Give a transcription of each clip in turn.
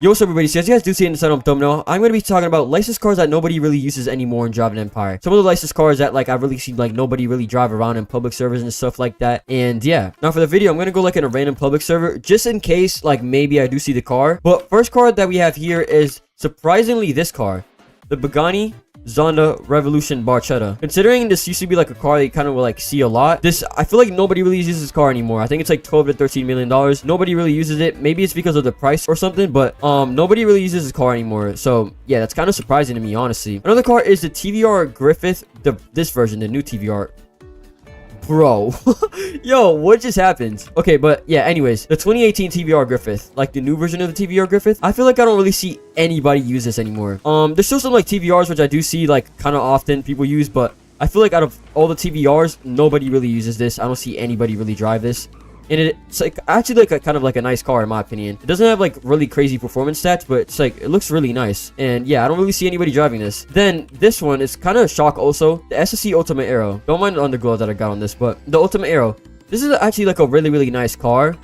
Yo, what's up, everybody? So as you guys do see in the thumbnail, I'm going to be talking about licensed cars that nobody really uses anymore in Java Empire. Some of the licensed cars that like I've really seen like nobody really drive around in public servers and stuff like that. And yeah, now for the video, I'm going to go like in a random public server just in case like maybe I do see the car. But first car that we have here is surprisingly this car, the Pagani Zonda Revolution Barchetta. Considering this used to be like a car that you kind of will like see a lot, I feel like nobody really uses this car anymore. I think it's like 12 to 13 million dollars. Nobody really uses it. Maybe it's because of the price or something, but nobody really uses this car anymore. So yeah, that's kind of surprising to me, honestly. Another car is the TVR Griffith, this version, the new TVR. Bro, yo, what just happened? Okay, but yeah, anyways, the 2018 TVR Griffith, like the new version of the TVR Griffith, I feel like I don't really see anybody use this anymore. There's still some like TVRs which I do see like kind of often people use, but I feel like out of all the TVRs, nobody really uses this. I don't see anybody really drive this. And it's like actually like a kind of like a nice car in my opinion. It doesn't have like really crazy performance stats, but it's like it looks really nice. And yeah, I don't really see anybody driving this. Then this one is kind of a shock also. The SSC Ultimate Aero. Don't mind the underglow that I got on this, but the Ultimate Aero. This is actually like a really nice car.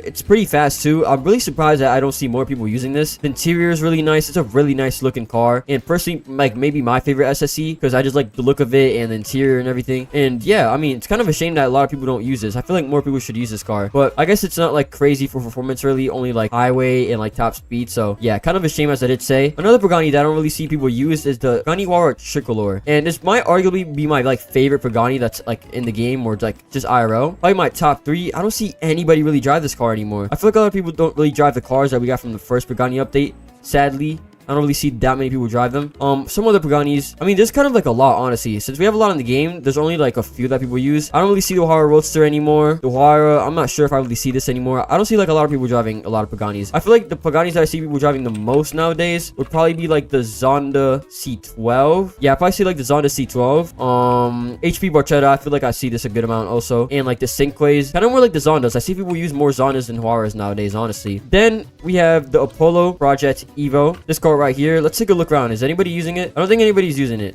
It's pretty fast too. I'm really surprised that I don't see more people using this. The interior is really nice. It's a really nice looking car. And personally, like maybe my favorite SSC because I just like the look of it and the interior and everything. And yeah, I mean, it's kind of a shame that a lot of people don't use this. I feel like more people should use this car. But I guess it's not like crazy for performance really. Only like highway and like top speed. So yeah, kind of a shame as I did say. Another Pagani that I don't really see people use is the Pagani Huayra Tricolor. And this might arguably be my like favorite Pagani that's like in the game or like just IRL. Probably my top 3. I don't see anybody really drive this car anymore. I feel like a lot of people don't really drive the cars that we got from the first Pagani update. Sadly, I don't really see that many people drive them. Some other Paganis. I mean, there's kind of like a lot, honestly. Since we have a lot in the game, there's only like a few that people use. I don't really see the Huayra Roadster anymore. The Huayra, I'm not sure if I really see this anymore. I don't see like a lot of people driving a lot of Paganis. I feel like the Paganis that I see people driving the most nowadays would probably be like the Zonda C12. Yeah, I probably see like the Zonda C12. HP Barchetta, I feel like I see this a good amount also. And like the Cinques. Kind of more like the Zondas. I see people use more Zondas than Huayras nowadays, honestly. Then we have the Apollo Project Evo. This car right here. Let's take a look around. Is anybody using it? I don't think anybody's using it.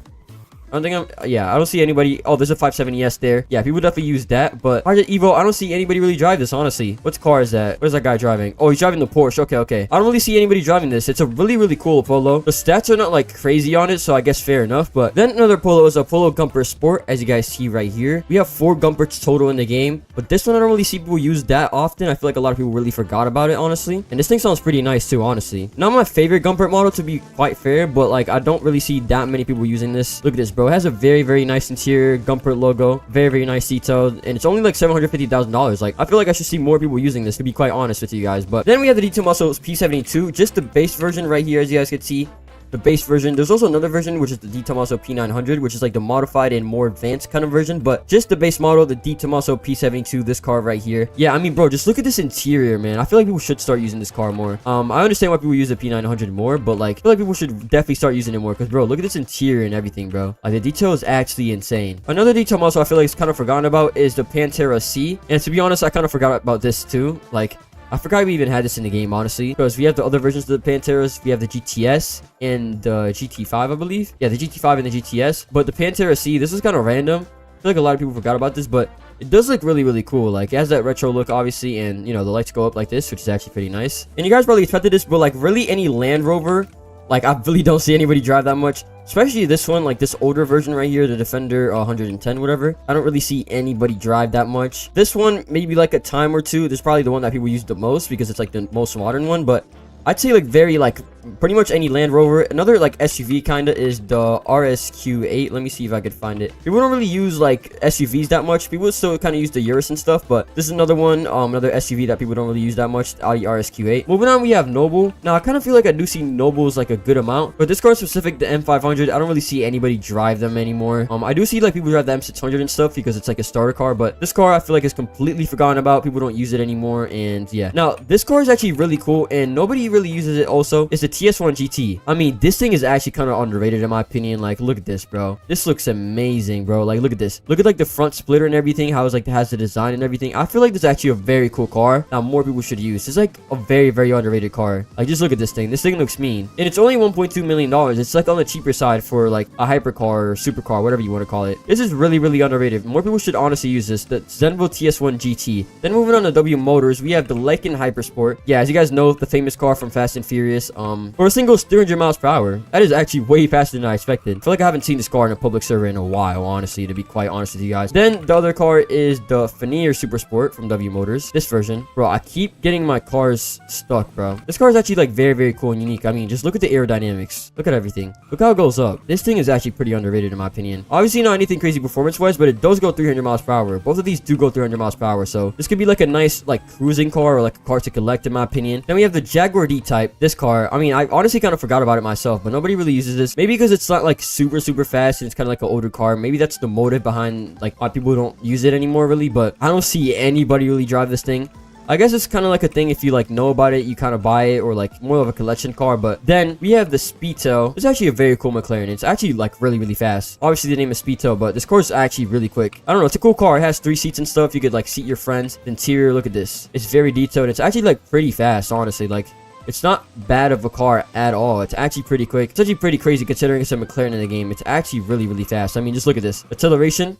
I don't see anybody. Oh, there's a 570S there. Yeah, people definitely use that. But Project Evo, I don't see anybody really drive this, honestly. What car is that? Where's that guy driving? Oh, he's driving the Porsche. Okay. I don't really see anybody driving this. It's a really cool Apollo. The stats are not like crazy on it, so I guess fair enough. But then another Apollo is Apollo Gumper Sport, as you guys see right here. We have 4 Gumpers total in the game, but this one I don't really see people use that often. I feel like a lot of people really forgot about it, honestly. And this thing sounds pretty nice too, honestly. Not my favorite Gumper model, to be quite fair, but like I don't really see that many people using this. Look at this, bro. It has a very nice interior, Gumper logo, very nice detail, and it's only like $750,000. Like I feel like I should see more people using this, to be quite honest with you guys. But then we have the Detail Muscle P72, just the base version right here, as you guys can see. The base version. There's also another version which is the D Tomaso P900, which is like the modified and more advanced kind of version, but just the base model, the D Tomaso P72, this car right here. Yeah, I mean, bro, just look at this interior, man. I feel like people should start using this car more. I understand why people use the P900 more, but like I feel like people should definitely start using it more because, bro, look at this interior and everything, bro. Like the detail is actually insane. Another detail also I feel like is kind of forgotten about is the Pantera C, and to be honest, I kind of forgot about this too. Like I forgot we even had this in the game, honestly, because we have the other versions of the Panteras. We have the GTS and the GT5, I believe. Yeah, the GT5 and the GTS. But the Pantera C, this is kind of random. I feel like a lot of people forgot about this, but it does look really cool. Like it has that retro look, obviously, and you know the lights go up like this, which is actually pretty nice. And you guys probably expected this, but like really any Land Rover, like I really don't see anybody drive that much. Especially this one, like this older version right here, the Defender 110, whatever. I don't really see anybody drive that much. This one, maybe like a time or two. This is probably the one that people use the most because it's like the most modern one. But I'd say like very like pretty much any Land Rover. Another like SUV kind of is the RSQ8. Let me see if I could find it. People don't really use like SUVs that much. People still kind of use the Urus and stuff, but this is another one, another SUV that people don't really use that much, the Audi RSQ8. Moving on, we have Noble. Now I kind of feel like I do see Nobles like a good amount, but this car specific, the M500, I don't really see anybody drive them anymore. I do see like people drive the M600 and stuff because it's like a starter car, but this car I feel like is completely forgotten about. People don't use it anymore, and yeah. Now this car is actually really cool, and nobody really uses it also. It's the TS1 GT. I mean, this thing is actually kind of underrated in my opinion. Like, look at this, bro. This looks amazing, bro. Like, look at this. Look at like the front splitter and everything, how it's like has the design and everything. I feel like this is actually a very cool car that more people should use. It's like a very, very underrated car. Like, just look at this thing. This thing looks mean. And it's only $1.2 million. It's like on the cheaper side for like a hypercar or supercar, whatever you want to call it. This is really, really underrated. More people should honestly use this. The Zenvo TS1 GT. Then moving on to W Motors, we have the Lykan Hypersport. Yeah, as you guys know, the famous car from Fast and Furious. For a single 300 miles per hour. That is actually way faster than I expected. I feel like I haven't seen this car in a public server in a while, honestly, to be quite honest with you guys. Then the other car is the Fenrir Super Sport from W Motors. This version. Bro, I keep getting my cars stuck, bro. This car is actually like very, very cool and unique. I mean, just look at the aerodynamics. Look at everything. Look how it goes up. This thing is actually pretty underrated in my opinion. Obviously not anything crazy performance-wise, but it does go 300 miles per hour. Both of these do go 300 miles per hour, so this could be like a nice like cruising car or like a car to collect in my opinion. Then we have the Jaguar D-Type. This car, I mean, I honestly kind of forgot about it myself, but nobody really uses this. Maybe because it's not like super, super fast and it's kind of like an older car. Maybe that's the motive behind like why people don't use it anymore really, but I don't see anybody really drive this thing. I guess it's kind of like a thing if you like know about it, you kind of buy it, or like more of a collection car. But then we have the Speedtail. It's actually a very cool McLaren. It's actually like really, really fast. Obviously the name is Speedtail, but this car is actually really quick. I don't know, it's a cool car. It has 3 seats and stuff. You could like seat your friends. The interior, look at this. It's very detailed. It's actually like pretty fast, honestly. Like, it's not bad of a car at all. It's actually pretty quick. It's actually pretty crazy considering it's a McLaren in the game. It's actually really, really fast. I mean, just look at this. Acceleration.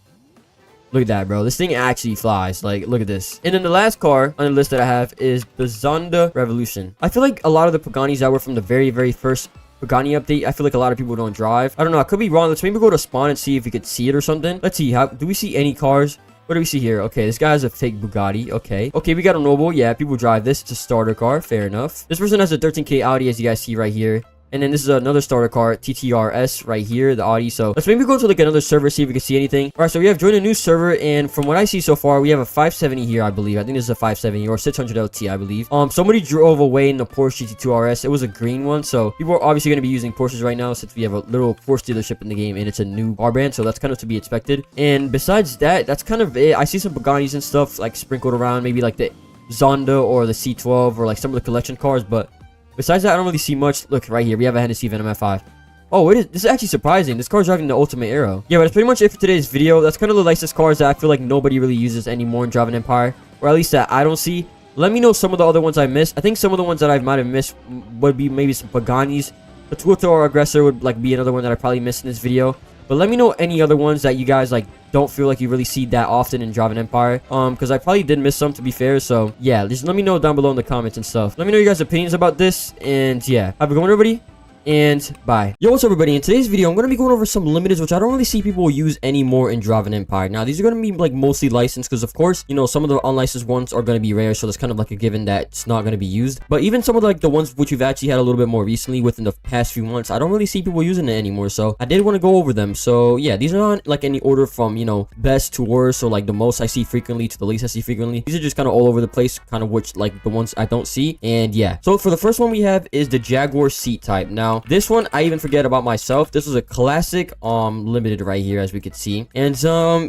Look at that, bro. This thing actually flies. Like, look at this. And then the last car on the list that I have is the Zonda Revolution. I feel like a lot of the Paganis that were from the very, very first Pagani update, I feel like a lot of people don't drive. I don't know. I could be wrong. Let's maybe go to spawn and see if we could see it or something. Let's see. How do we see any cars? What do we see here? Okay, this guy has a fake Bugatti. Okay, we got a Noble. Yeah, people drive this. It's a starter car. Fair enough. This person has a 13K Audi, as you guys see right here. And then this is another starter car, TTRS right here, the Audi. So let's maybe go to like another server, see if we can see anything. All right, so we have joined a new server, and from what I see so far, we have a 570 here, I believe. I think this is a 570 or 600 LT, I believe. Somebody drove away in the Porsche GT2 RS. It was a green one, so people are obviously going to be using Porsches right now since we have a little Porsche dealership in the game, and it's a new car brand, so that's kind of to be expected. And besides that, that's kind of it. I see some Bugattis and stuff like sprinkled around, maybe like the Zonda or the C12 or like some of the collection cars, but besides that, I don't really see much. Look, right here, we have a Hennessy Venom F5. Oh, this is actually surprising. This car's driving the Ultimate Aero. Yeah, but that's pretty much it for today's video. That's kind of the licensed cars that I feel like nobody really uses anymore in Driving Empire, or at least that I don't see. Let me know some of the other ones I missed. I think some of the ones that I might have missed would be maybe some Paganis. The Tuatara Aggressor would like be another one that I probably missed in this video. But let me know any other ones that you guys like don't feel like you really see that often in Driving Empire. Because I probably did miss some, to be fair. So yeah, just let me know down below in the comments and stuff. Let me know your guys' opinions about this. And yeah, have a good one, everybody. And bye. Yo, what's up, everybody? In today's video, I'm going to be going over some limiteds which I don't really see people use anymore in Driving Empire. Now, these are going to be like mostly licensed because, of course, you know, some of the unlicensed ones are going to be rare, so that's kind of like a given that it's not going to be used. But even some of like the ones which we've actually had a little bit more recently within the past few months, I don't really see people using it anymore, so I did want to go over them. So yeah, these are not like any order from, you know, best to worst or like the most I see frequently to the least I see frequently. These are just kind of all over the place, kind of which like the ones I don't see. And yeah, so for the first one we have is the Jaguar C-Type. Now, this one I even forget about myself. This was a classic limited right here, as we could see. And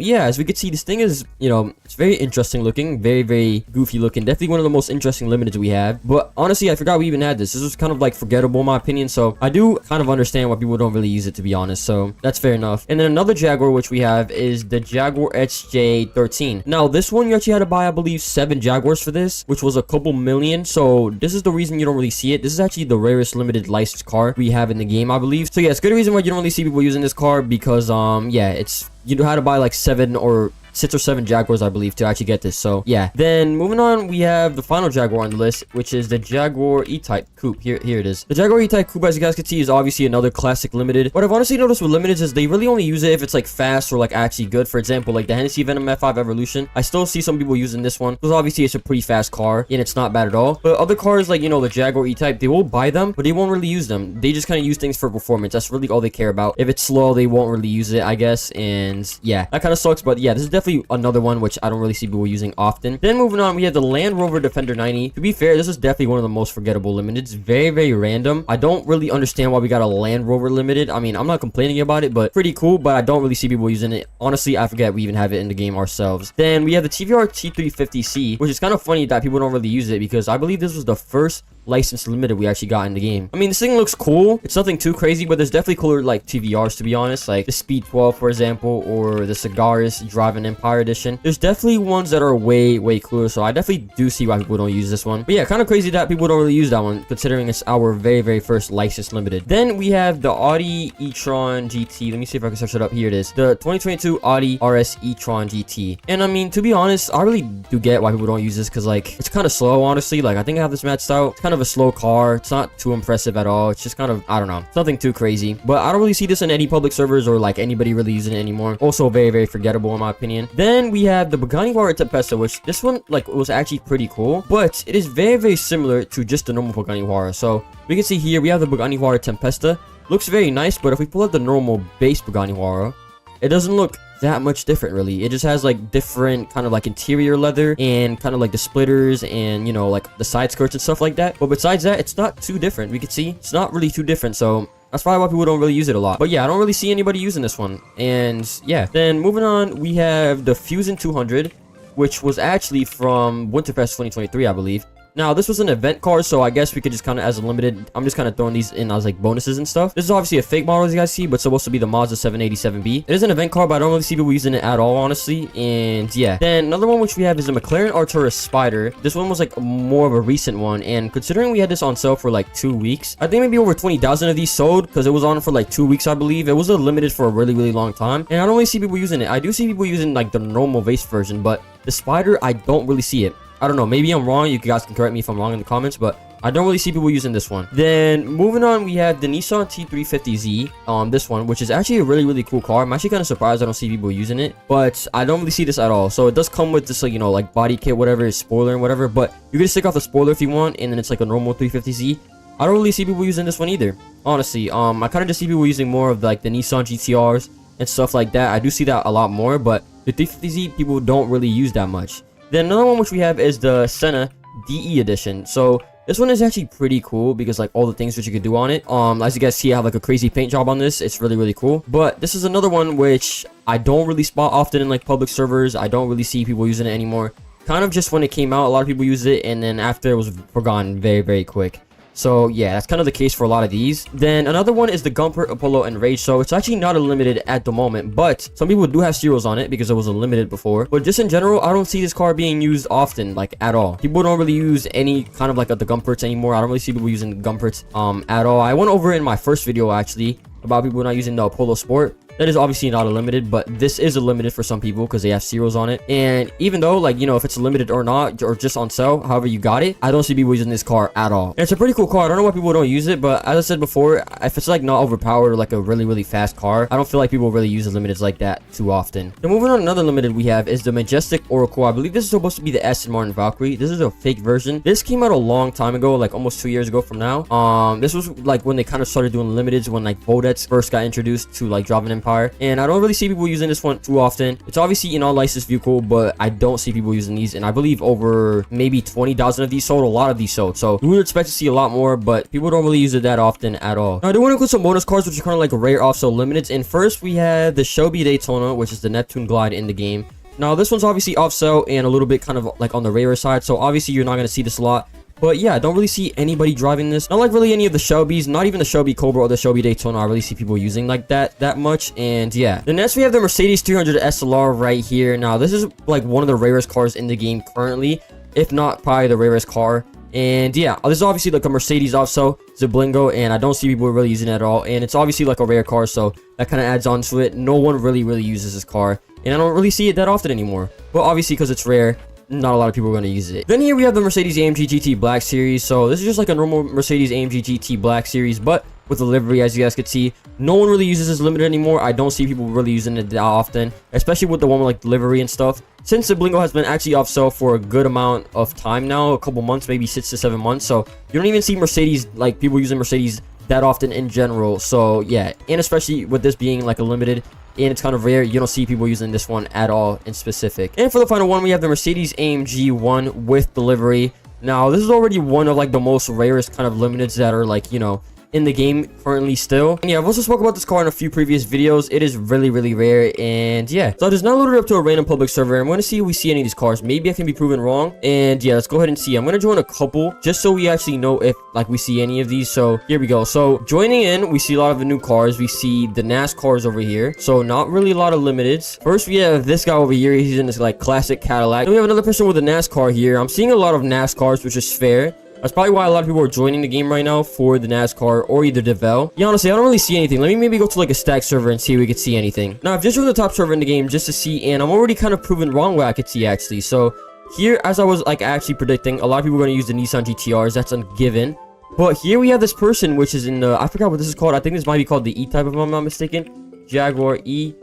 yeah, as we could see, this thing is, you know, it's very interesting looking, very, very goofy looking. Definitely one of the most interesting limiteds we have. But honestly, I forgot we even had this. This was kind of like forgettable in my opinion, so I do kind of understand why people don't really use it, to be honest. So that's fair enough. And then another Jaguar which we have is the Jaguar XJ13. Now this one you actually had to buy, I believe, 7 Jaguars for this, which was a couple million. So this is the reason you don't really see it. This is actually the rarest limited licensed car we have in the game, I believe. So yeah, it's a good reason why you don't really see people using this car, because yeah, it's, you know how to buy like 6 or 7 Jaguars, I believe, to actually get this. So yeah, then moving on, we have the final Jaguar on the list, which is the Jaguar E-Type Coupe. Here it is. The Jaguar E-Type Coupe, as you guys can see, is obviously another classic limited. What I've honestly noticed with limiteds is they really only use it if it's like fast or like actually good. For example, like the Hennessy Venom F5 Evolution, I still see some people using this one because obviously it's a pretty fast car and it's not bad at all. But other cars like, you know, the Jaguar E-Type, they will buy them, but they won't really use them. They just kind of use things for performance. That's really all they care about. If it's slow, they won't really use it, I guess. And yeah, that kind of sucks. But yeah, this is definitely another one which I don't really see people using often. Then moving on, we have the Land Rover Defender 90. To be fair, this is definitely one of the most forgettable limiteds. It's very, very random. I don't really understand why we got a Land Rover limited. I mean, I'm not complaining about it, but pretty cool, but I don't really see people using it. Honestly, I forget we even have it in the game ourselves. Then we have the TVR T350C, which is kind of funny that people don't really use it because I believe this was the first licensed limited we actually got in the game. I mean, this thing looks cool. It's nothing too crazy, but there's definitely cooler like TVRs, to be honest, like the Speed 12, for example, or the Cigaris Driving Empire edition. There's definitely ones that are way cooler, so I definitely do see why people don't use this one. But yeah, kind of crazy that people don't really use that one, considering it's our very first licensed limited. Then we have the Audi e-tron GT. Let me see if I can search it up. Here it is, the 2022 Audi RS e-tron GT. And I mean, to be honest, I really do get why people don't use this, because like it's kind of slow, honestly. Like I think I have this maxed out. It's kind of a slow car. It's not too impressive at all. It's just kind of, I don't know, it's nothing too crazy. But I don't really see this in any public servers or like anybody really using it anymore. Also very forgettable in my opinion. Then we have the Bugatti Huayra Tempesta, which this one like was actually pretty cool, but it is very similar to just the normal Bugatti Huayra. So we can see here we have the Bugatti Huayra Tempesta. Looks very nice, but if we pull up the normal base Bugatti Huayra, it doesn't look that much different really. It just has like different kind of like interior leather and kind of like the splitters and, you know, like the side skirts and stuff like that. But besides that, it's not too different. We can see it's not really too different, so that's probably why people don't really use it a lot. But yeah, I don't really see anybody using this one. And yeah, then moving on, we have the Fusion 200, which was actually from Winterfest 2023, I believe. Now, this was an event car, so I guess we could just kind of, as a limited, I'm just kind of throwing these in as like bonuses and stuff. This is obviously a fake model, as you guys see, but it's supposed to be the Mazda 787B. It is an event car, but I don't really see people using it at all, honestly. And yeah, then another one which we have is the McLaren Artura Spider. This one was like more of a recent one, and considering we had this on sale for like 2 weeks, I think maybe over 20,000 of these sold, because it was on for like 2 weeks, I believe. It was a limited for a really long time, and I don't really see people using it. I do see people using like the normal base version, but the Spider, I don't really see it. I don't know, maybe I'm wrong. You guys can correct me if I'm wrong in the comments, but I don't really see people using this one. Then moving on, we have the Nissan T350Z, this one, which is actually a really cool car. I'm actually kind of surprised I don't see people using it, but I don't really see this at all. So it does come with this, like, you know, like body kit, whatever, spoiler and whatever, but you can just take off the spoiler if you want, and then it's like a normal 350Z. I don't really see people using this one either, honestly. I kind of just see people using more of like the Nissan GTRs and stuff like that. I do see that a lot more, but the 350Z people don't really use that much. Then another one which we have is the Senna DE edition. So this one is actually pretty cool because like all the things that you could do on it. As you guys see, I have like a crazy paint job on this. It's really cool. But this is another one which I don't really spot often in like public servers. I don't really see people using it anymore. Kind of just when it came out, a lot of people used it, and then after it was forgotten very quick. So yeah, that's kind of the case for a lot of these. Then another one is the Gumpert, Apollo, and Rage. So it's actually not a limited at the moment, but some people do have zeros on it because it was a limited before. But just in general, I don't see this car being used often, like at all. People don't really use any kind of like the Gumperts anymore. I don't really see people using the Gumperts at all. I went over it in my first video actually about people not using the Apollo Sport. That is obviously not a limited, but this is a limited for some people because they have zeros on it. And even though, like, you know, if it's limited or not, or just on sale, however you got it, I don't see people using this car at all. And it's a pretty cool car. I don't know why people don't use it, but as I said before, if it's like not overpowered or like a really fast car, I don't feel like people really use the limiteds like that too often. Then moving on, another limited we have is the Majestic Oracle. I believe this is supposed to be the Aston Martin Valkyrie. This is a fake version. This came out a long time ago, like almost 2 years ago from now. This was like when they kind of started doing limiteds, when like Bodets first got introduced to like Driving Empire, and I don't really see people using this one too often. It's obviously an all-licensed vehicle, but I don't see people using these, and I believe over maybe 20,000 of these sold. A lot of these sold, so we would expect to see a lot more, but people don't really use it that often at all. Now, I do want to include some bonus cars, which are kind of like rare off-sale limiteds. And first, we have the Shelby Daytona, which is the Neptune Glide in the game. Now, this one's obviously off-sale and a little bit kind of like on the rarer side, so obviously you're not going to see this a lot. But yeah, I don't really see anybody driving this. Not like really any of the Shelbys, not even the Shelby Cobra or the Shelby Daytona. I really see people using like that much. And yeah, then next we have the Mercedes 300 SLR right here. Now this is like one of the rarest cars in the game currently, if not probably the rarest car. And yeah, this is obviously like a Mercedes also, Ziblingo, and I don't see people really using it at all. And it's obviously like a rare car, so that kind of adds on to it. No one really uses this car, and I don't really see it that often anymore. But obviously because it's rare, not a lot of people are going to use it. Then here we have the Mercedes AMG GT Black Series. So this is just like a normal Mercedes AMG GT Black Series, but with the livery, as you guys could see. No one really uses this limited anymore. I don't see people really using it that often, especially with the one with like livery and stuff. Since the Blingo has been actually off sale for a good amount of time now, a couple months, maybe 6 to 7 months. So you don't even see Mercedes, like people using Mercedes that often in general. So yeah, and especially with this being like a limited, and it's kind of rare, you don't see people using this one at all in specific. And for the final one, we have the Mercedes AMG 1 with delivery. Now, this is already one of like the most rarest kind of limiteds that are like, you know, in the game currently still. And yeah, I've also spoke about this car in a few previous videos. It is really, really rare. And yeah, so I just now loaded up to a random public server. I'm going to see if we see any of these cars. Maybe I can be proven wrong. And yeah, let's go ahead and see. I'm going to join a couple just so we actually know if like we see any of these. So here we go. So joining in, we see a lot of the new cars. We see the NASCARs over here. So not really a lot of limiteds. First, we have this guy over here. He's in this like classic Cadillac. Then we have another person with a NASCAR here. I'm seeing a lot of NASCARs, which is fair. That's probably why a lot of people are joining the game right now for the NASCAR or either Devel. Yeah, honestly, I don't really see anything. Let me maybe go to like a stack server and see if we could see anything. Now, I've just joined the top server in the game just to see, and I'm already kind of proven wrong what I could see actually. So here, as I was like actually predicting, a lot of people are going to use the Nissan GTRs. That's a given. But here we have this person, which is in the, I forgot what this is called. I think this might be called the E-Type if I'm not mistaken. Jaguar E.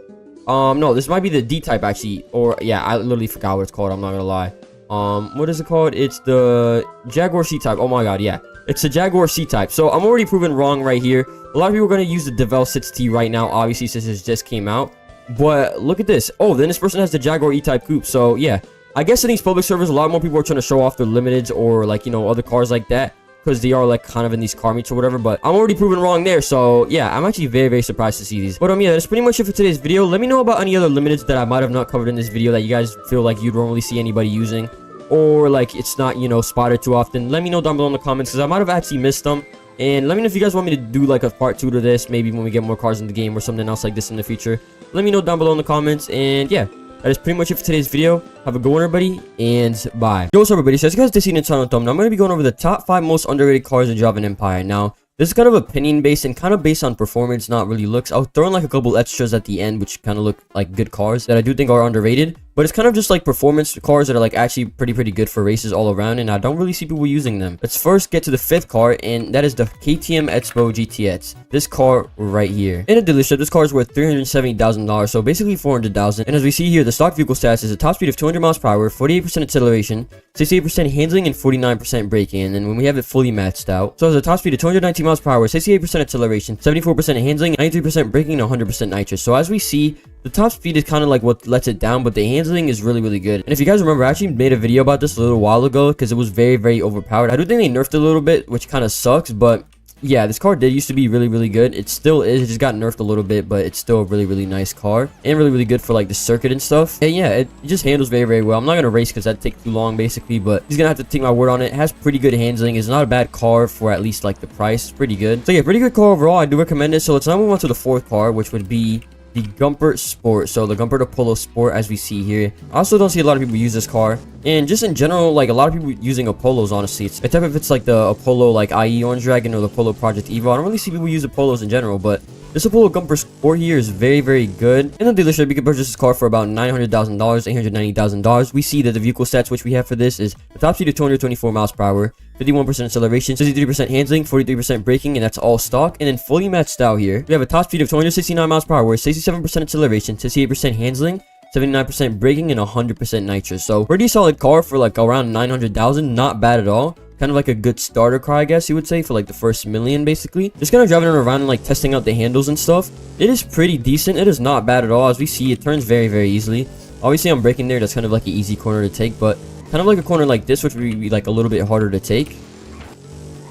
No, this might be the D-Type actually. Or yeah, I literally forgot what it's called. I'm not gonna lie. What is it called? It's the Jaguar C-Type. Oh my god, yeah. It's the Jaguar C-Type. So I'm already proven wrong right here. A lot of people are going to use the Devel 6T right now, obviously, since it just came out. But look at this. Oh, then this person has the Jaguar E-Type Coupe. So yeah, I guess in these public servers, a lot more people are trying to show off their limiteds or like, you know, other cars like that, because they are like kind of in these car meets or whatever. But I'm already proven wrong there. So yeah, I'm actually very, very surprised to see these. But yeah, that's pretty much it for today's video. Let me know about any other limiteds that I might have not covered in this video that you guys feel like you don't really see anybody using, or like it's not, you know, spotted too often. Let me know down below in the comments, because I might have actually missed them. And let me know if you guys want me to do like a part 2 to this, maybe when we get more cars in the game or something else like this in the future. Let me know down below in the comments. And yeah, that is pretty much it for today's video. Have a good one, everybody, and bye. Yo, what's up, everybody? So as you guys did see in the channel thumbnail, I'm going to be going over the top 5 most underrated cars in Java Empire. Now, this is kind of opinion based and kind of based on performance, not really looks. I'll throw in like a couple extras at the end, which kind of look like good cars that I do think are underrated. But it's kind of just like performance cars that are like actually pretty good for races all around, and I don't really see people using them. Let's first get to the 5th car, and that is the KTM Expo GTX. This car right here. In a dealership, this car is worth $370,000, so basically $400,000. And as we see here, the stock vehicle stats is a top speed of 200 miles per hour, 48% acceleration, 68% handling, and 49% braking. And then when we have it fully maxed out, so it has a top speed of 219 miles per hour, 68% acceleration, 74% handling, 93% braking, and 100% nitrous. So as we see, the top speed is kind of like what lets it down, but the handling is really good. And if you guys remember, I actually made a video about this a little while ago because it was very overpowered. I do think they nerfed it a little bit, which kind of sucks, but yeah, this car did used to be really good. It still is. It just got nerfed a little bit, but it's still a really nice car and really good for like the circuit and stuff. And yeah, it just handles very well. I'm not gonna race because that'd take too long basically, but he's gonna have to take my word on it. It has pretty good handling. It's not a bad car for at least like the price. It's pretty good. So yeah, pretty good car overall. I do recommend it. So let's now move on to the 4th car, which would be the Gumpert Sport. So the Gumpert Apollo Sport, as we see here. I also don't see a lot of people use this car, and just in general, like a lot of people using Apollos, honestly. Except if it's like the Apollo like IE Orange Dragon or the Apollo Project Evo. I don't really see people use Apollos in general, but this Apollo Gumpert Sport here is very good. In the dealership, you can purchase this car for about $900,000, $890,000. We see that the vehicle stats which we have for this is the top speed of 224 miles per hour, 51% acceleration, 63% handling, 43% braking, and that's all stock. And then fully matched out here, we have a top speed of 269 miles per hour, 67% acceleration, 68% handling, 79% braking, and 100% nitrous. So pretty solid car for like around 900,000. Not bad at all. Kind of like a good starter car, I guess you would say, for like the first million basically. Just kind of driving it around and like testing out the handles and stuff. It is pretty decent. It is not bad at all. As we see, it turns very easily. Obviously I'm braking there. That's kind of like an easy corner to take, but kind of like a corner like this, which would be like a little bit harder to take.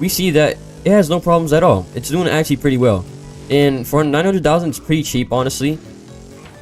We see that it has no problems at all. It's doing actually pretty well. And for 900,000, it's pretty cheap, honestly.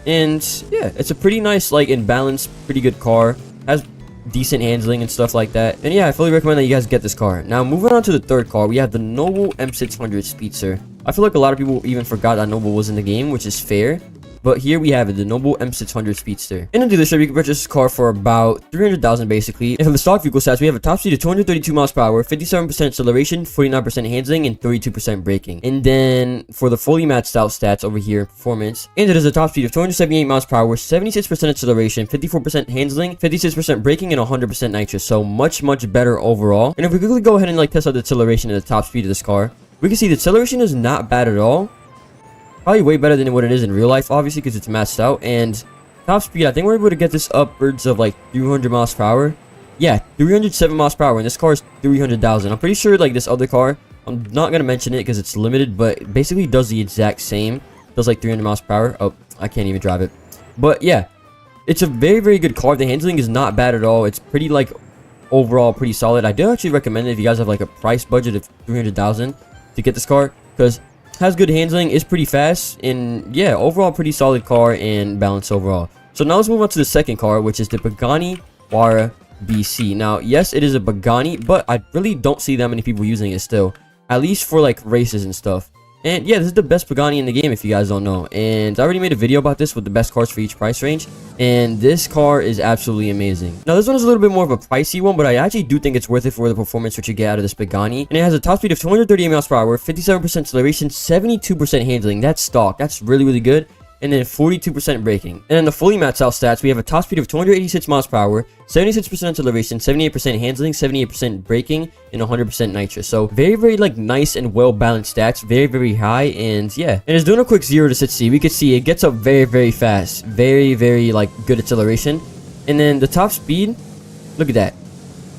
And yeah, it's a pretty nice, like, in balance, pretty good car. Has decent handling and stuff like that. And yeah, I fully recommend that you guys get this car. Now, moving on to the 3rd car, we have the Noble M600 Speedster. I feel like a lot of people even forgot that Noble was in the game, which is fair. But here we have it, the Noble M600 Speedster. In a dealership, you can purchase this car for about $300,000 basically. And for the stock vehicle stats, we have a top speed of 232 miles per hour, 57% acceleration, 49% handling, and 32% braking. And then for the fully matched out stats over here, performance, and it is a top speed of 278 miles per hour, 76% acceleration, 54% handling, 56% braking, and 100% nitrous. So much better overall. And if we quickly go ahead and like test out the acceleration at the top speed of this car, we can see the acceleration is not bad at all. Probably way better than what it is in real life, obviously, because it's maxed out. And top speed, I think we're able to get this upwards of like 300 miles per hour. Yeah, 307 miles per hour, and this car is 300,000. I'm pretty sure like this other car, I'm not gonna mention it because it's limited, but it basically does the exact same. Does like 300 miles per hour. Oh, I can't even drive it. But yeah, it's a very good car. The handling is not bad at all. It's pretty like overall pretty solid. I do actually recommend it if you guys have like a price budget of 300,000. to get this car because has good handling, is pretty fast, and yeah, overall pretty solid car and balanced overall. So now let's move on to the second car, which is the Pagani Huayra BC. Now, yes, it is a Pagani, but I really don't see that many people using it still, at least for like races and stuff. And yeah, this is the best Pagani in the game if you guys don't know. And I already made a video about this with the best cars for each price range. And this car is absolutely amazing. Now, this one is a little bit more of a pricey one, but I actually do think it's worth it for the performance which you get out of this Pagani. And it has a top speed of 238 miles per hour, 57% acceleration, 72% handling. That's stock. That's really, really good. And then 42% braking. And then the fully maxed out stats, we have a top speed of 286 miles per hour, 76% acceleration, 78% handling, 78% braking, and 100% nitrous. So very, very like nice and well balanced stats, very, very high. And yeah, and it's doing a quick 0 to 60. We could see it gets up very, very fast, very, very like good acceleration. And then the top speed, look at that,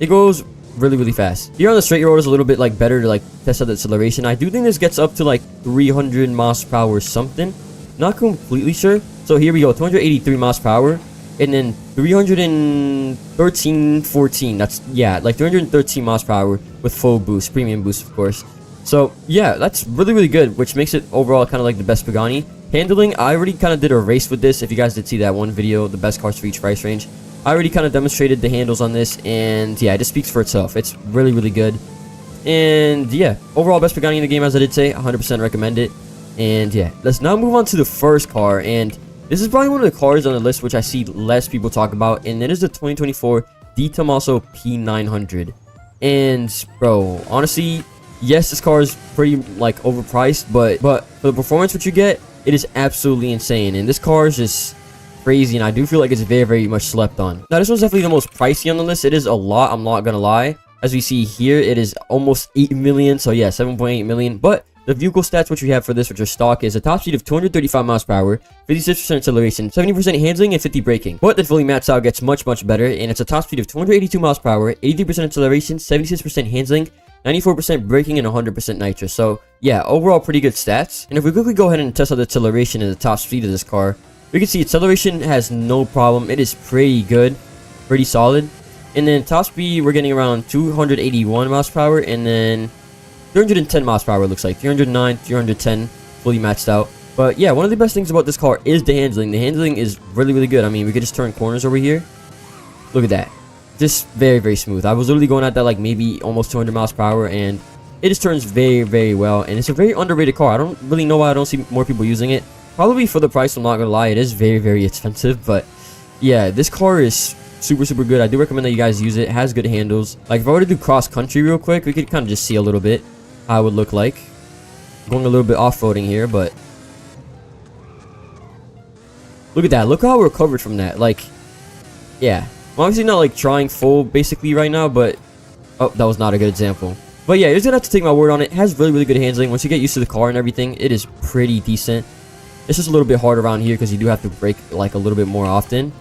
it goes really, really fast. Here on the straight road is a little bit like better to like test out the acceleration. I do think this gets up to like 300 miles per hour something. Not completely sure. So here we go, 283 miles per hour, and then 314. That's, yeah, like 313 miles per hour with full boost, premium boost, of course. So yeah, that's really, really good, which makes it overall kind of like the best Pagani. Handling, I already kind of did a race with this. If you guys did see that one video, the best cars for each price range, I already kind of demonstrated the handles on this, and yeah, it just speaks for itself. It's really, really good. And yeah, overall best Pagani in the game, as I did say, 100% recommend it. And yeah, let's now move on to the first car, and this is probably one of the cars on the list which I see less people talk about, and it is the 2024 De Tomaso P900. And bro, honestly, yes, this car is pretty like overpriced, but for the performance which you get, it is absolutely insane. And this car is just crazy, and I do feel like it's very, very much slept on. Now, this one's definitely the most pricey on the list. It is a lot, I'm not gonna lie. As we see here, it is almost 8 million, so yeah, 7.8 million. But the vehicle stats which we have for this, which are stock, is a top speed of 235 miles per hour, 56% acceleration, 70% handling, and 50 braking. But the fully maxed out gets much, much better, and it's a top speed of 282 miles per hour, 83% acceleration, 76% handling, 94% braking, and 100% nitrous. So yeah, overall pretty good stats. And if we quickly go ahead and test out the acceleration and the top speed of this car, we can see acceleration has no problem. It is pretty good, pretty solid. And then top speed, we're getting around 281 miles per hour, and then 310 miles per hour, looks like 309, 310, fully maxed out. But yeah, one of the best things about this car is the handling. The handling is really, really good. I mean, we could just turn corners over here. Look at that, just very, very smooth. I was literally going at that like maybe almost 200 miles per hour, and it just turns very, very well. And it's a very underrated car. I don't really know why I don't see more people using it. Probably for the price, I'm not gonna lie, it is very, very expensive. But yeah, this car is super, super good. I do recommend that you guys use it. It has good handles. Like if I were to do cross country real quick, we could kind of just see a little bit how it would look like. Going a little bit off-roading here, but look at that. Look how we're recovered from that. Like, yeah, I'm obviously not like trying full basically right now, but oh, that was not a good example. But yeah, you're just gonna have to take my word on it. It has really, really good handling. Once you get used to the car and everything, it is pretty decent. It's just a little bit hard around here because you do have to brake like a little bit more often.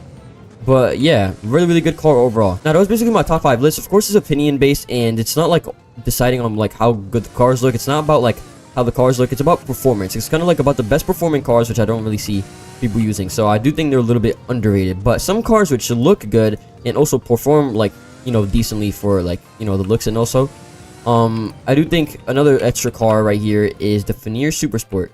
But yeah, really, really good car overall. Now, that was basically my top 5 list. Of course, it's opinion based, and it's not like deciding on like how good the cars look. It's not about like how the cars look. It's about performance. It's kind of like about the best performing cars, which I don't really see people using. So I do think they're a little bit underrated. But some cars which look good and also perform like, you know, decently for like, you know, the looks. And also I do think another extra car right here is the Fenir Super Sport.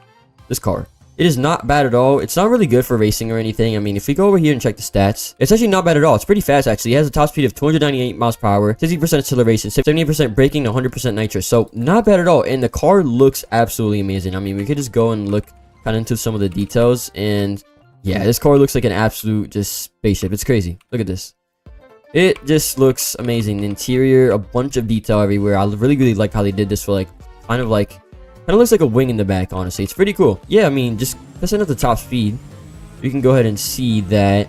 This car, it is not bad at all. It's not really good for racing or anything. I mean, if we go over here and check the stats, it's actually not bad at all. It's pretty fast, actually. It has a top speed of 298 miles per hour, 60% acceleration, 78% braking, 100% nitrous. So, not bad at all. And the car looks absolutely amazing. I mean, we could just go and look kind of into some of the details. And, yeah, this car looks like an absolute just spaceship. It's crazy. Look at this. It just looks amazing. The interior, a bunch of detail everywhere. I really, really like how they did this for, like, kind of looks like a wing in the back, honestly. It's pretty cool. Yeah, I mean, just testing at the top speed, you can go ahead and see that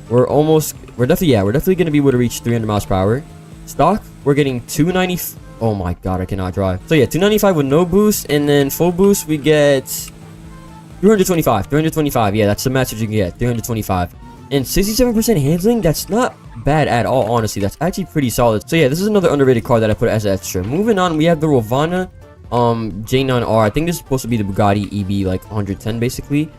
we're definitely going to be able to reach 300 miles per hour. Stock, we're getting 290. Oh my god, I cannot drive. So yeah, 295 with no boost, and then full boost, we get 325. Yeah, that's the max that you can get, 325. And 67% handling, that's not bad at all, honestly. That's actually pretty solid. So yeah, this is another underrated car that I put as an extra. Moving on, we have the Rovana J9R. I think this is supposed to be the Bugatti EB like 110 basically.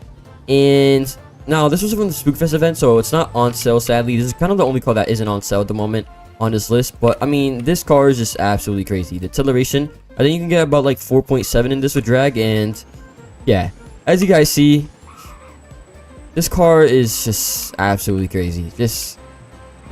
And now this was from the Spookfest event, so it's not on sale, sadly. This is kind of the only car that isn't on sale at the moment on this list. But I mean, this car is just absolutely crazy. The acceleration, I think you can get about like 4.7 in this with drag. And yeah, as you guys see, this car is just absolutely crazy. It's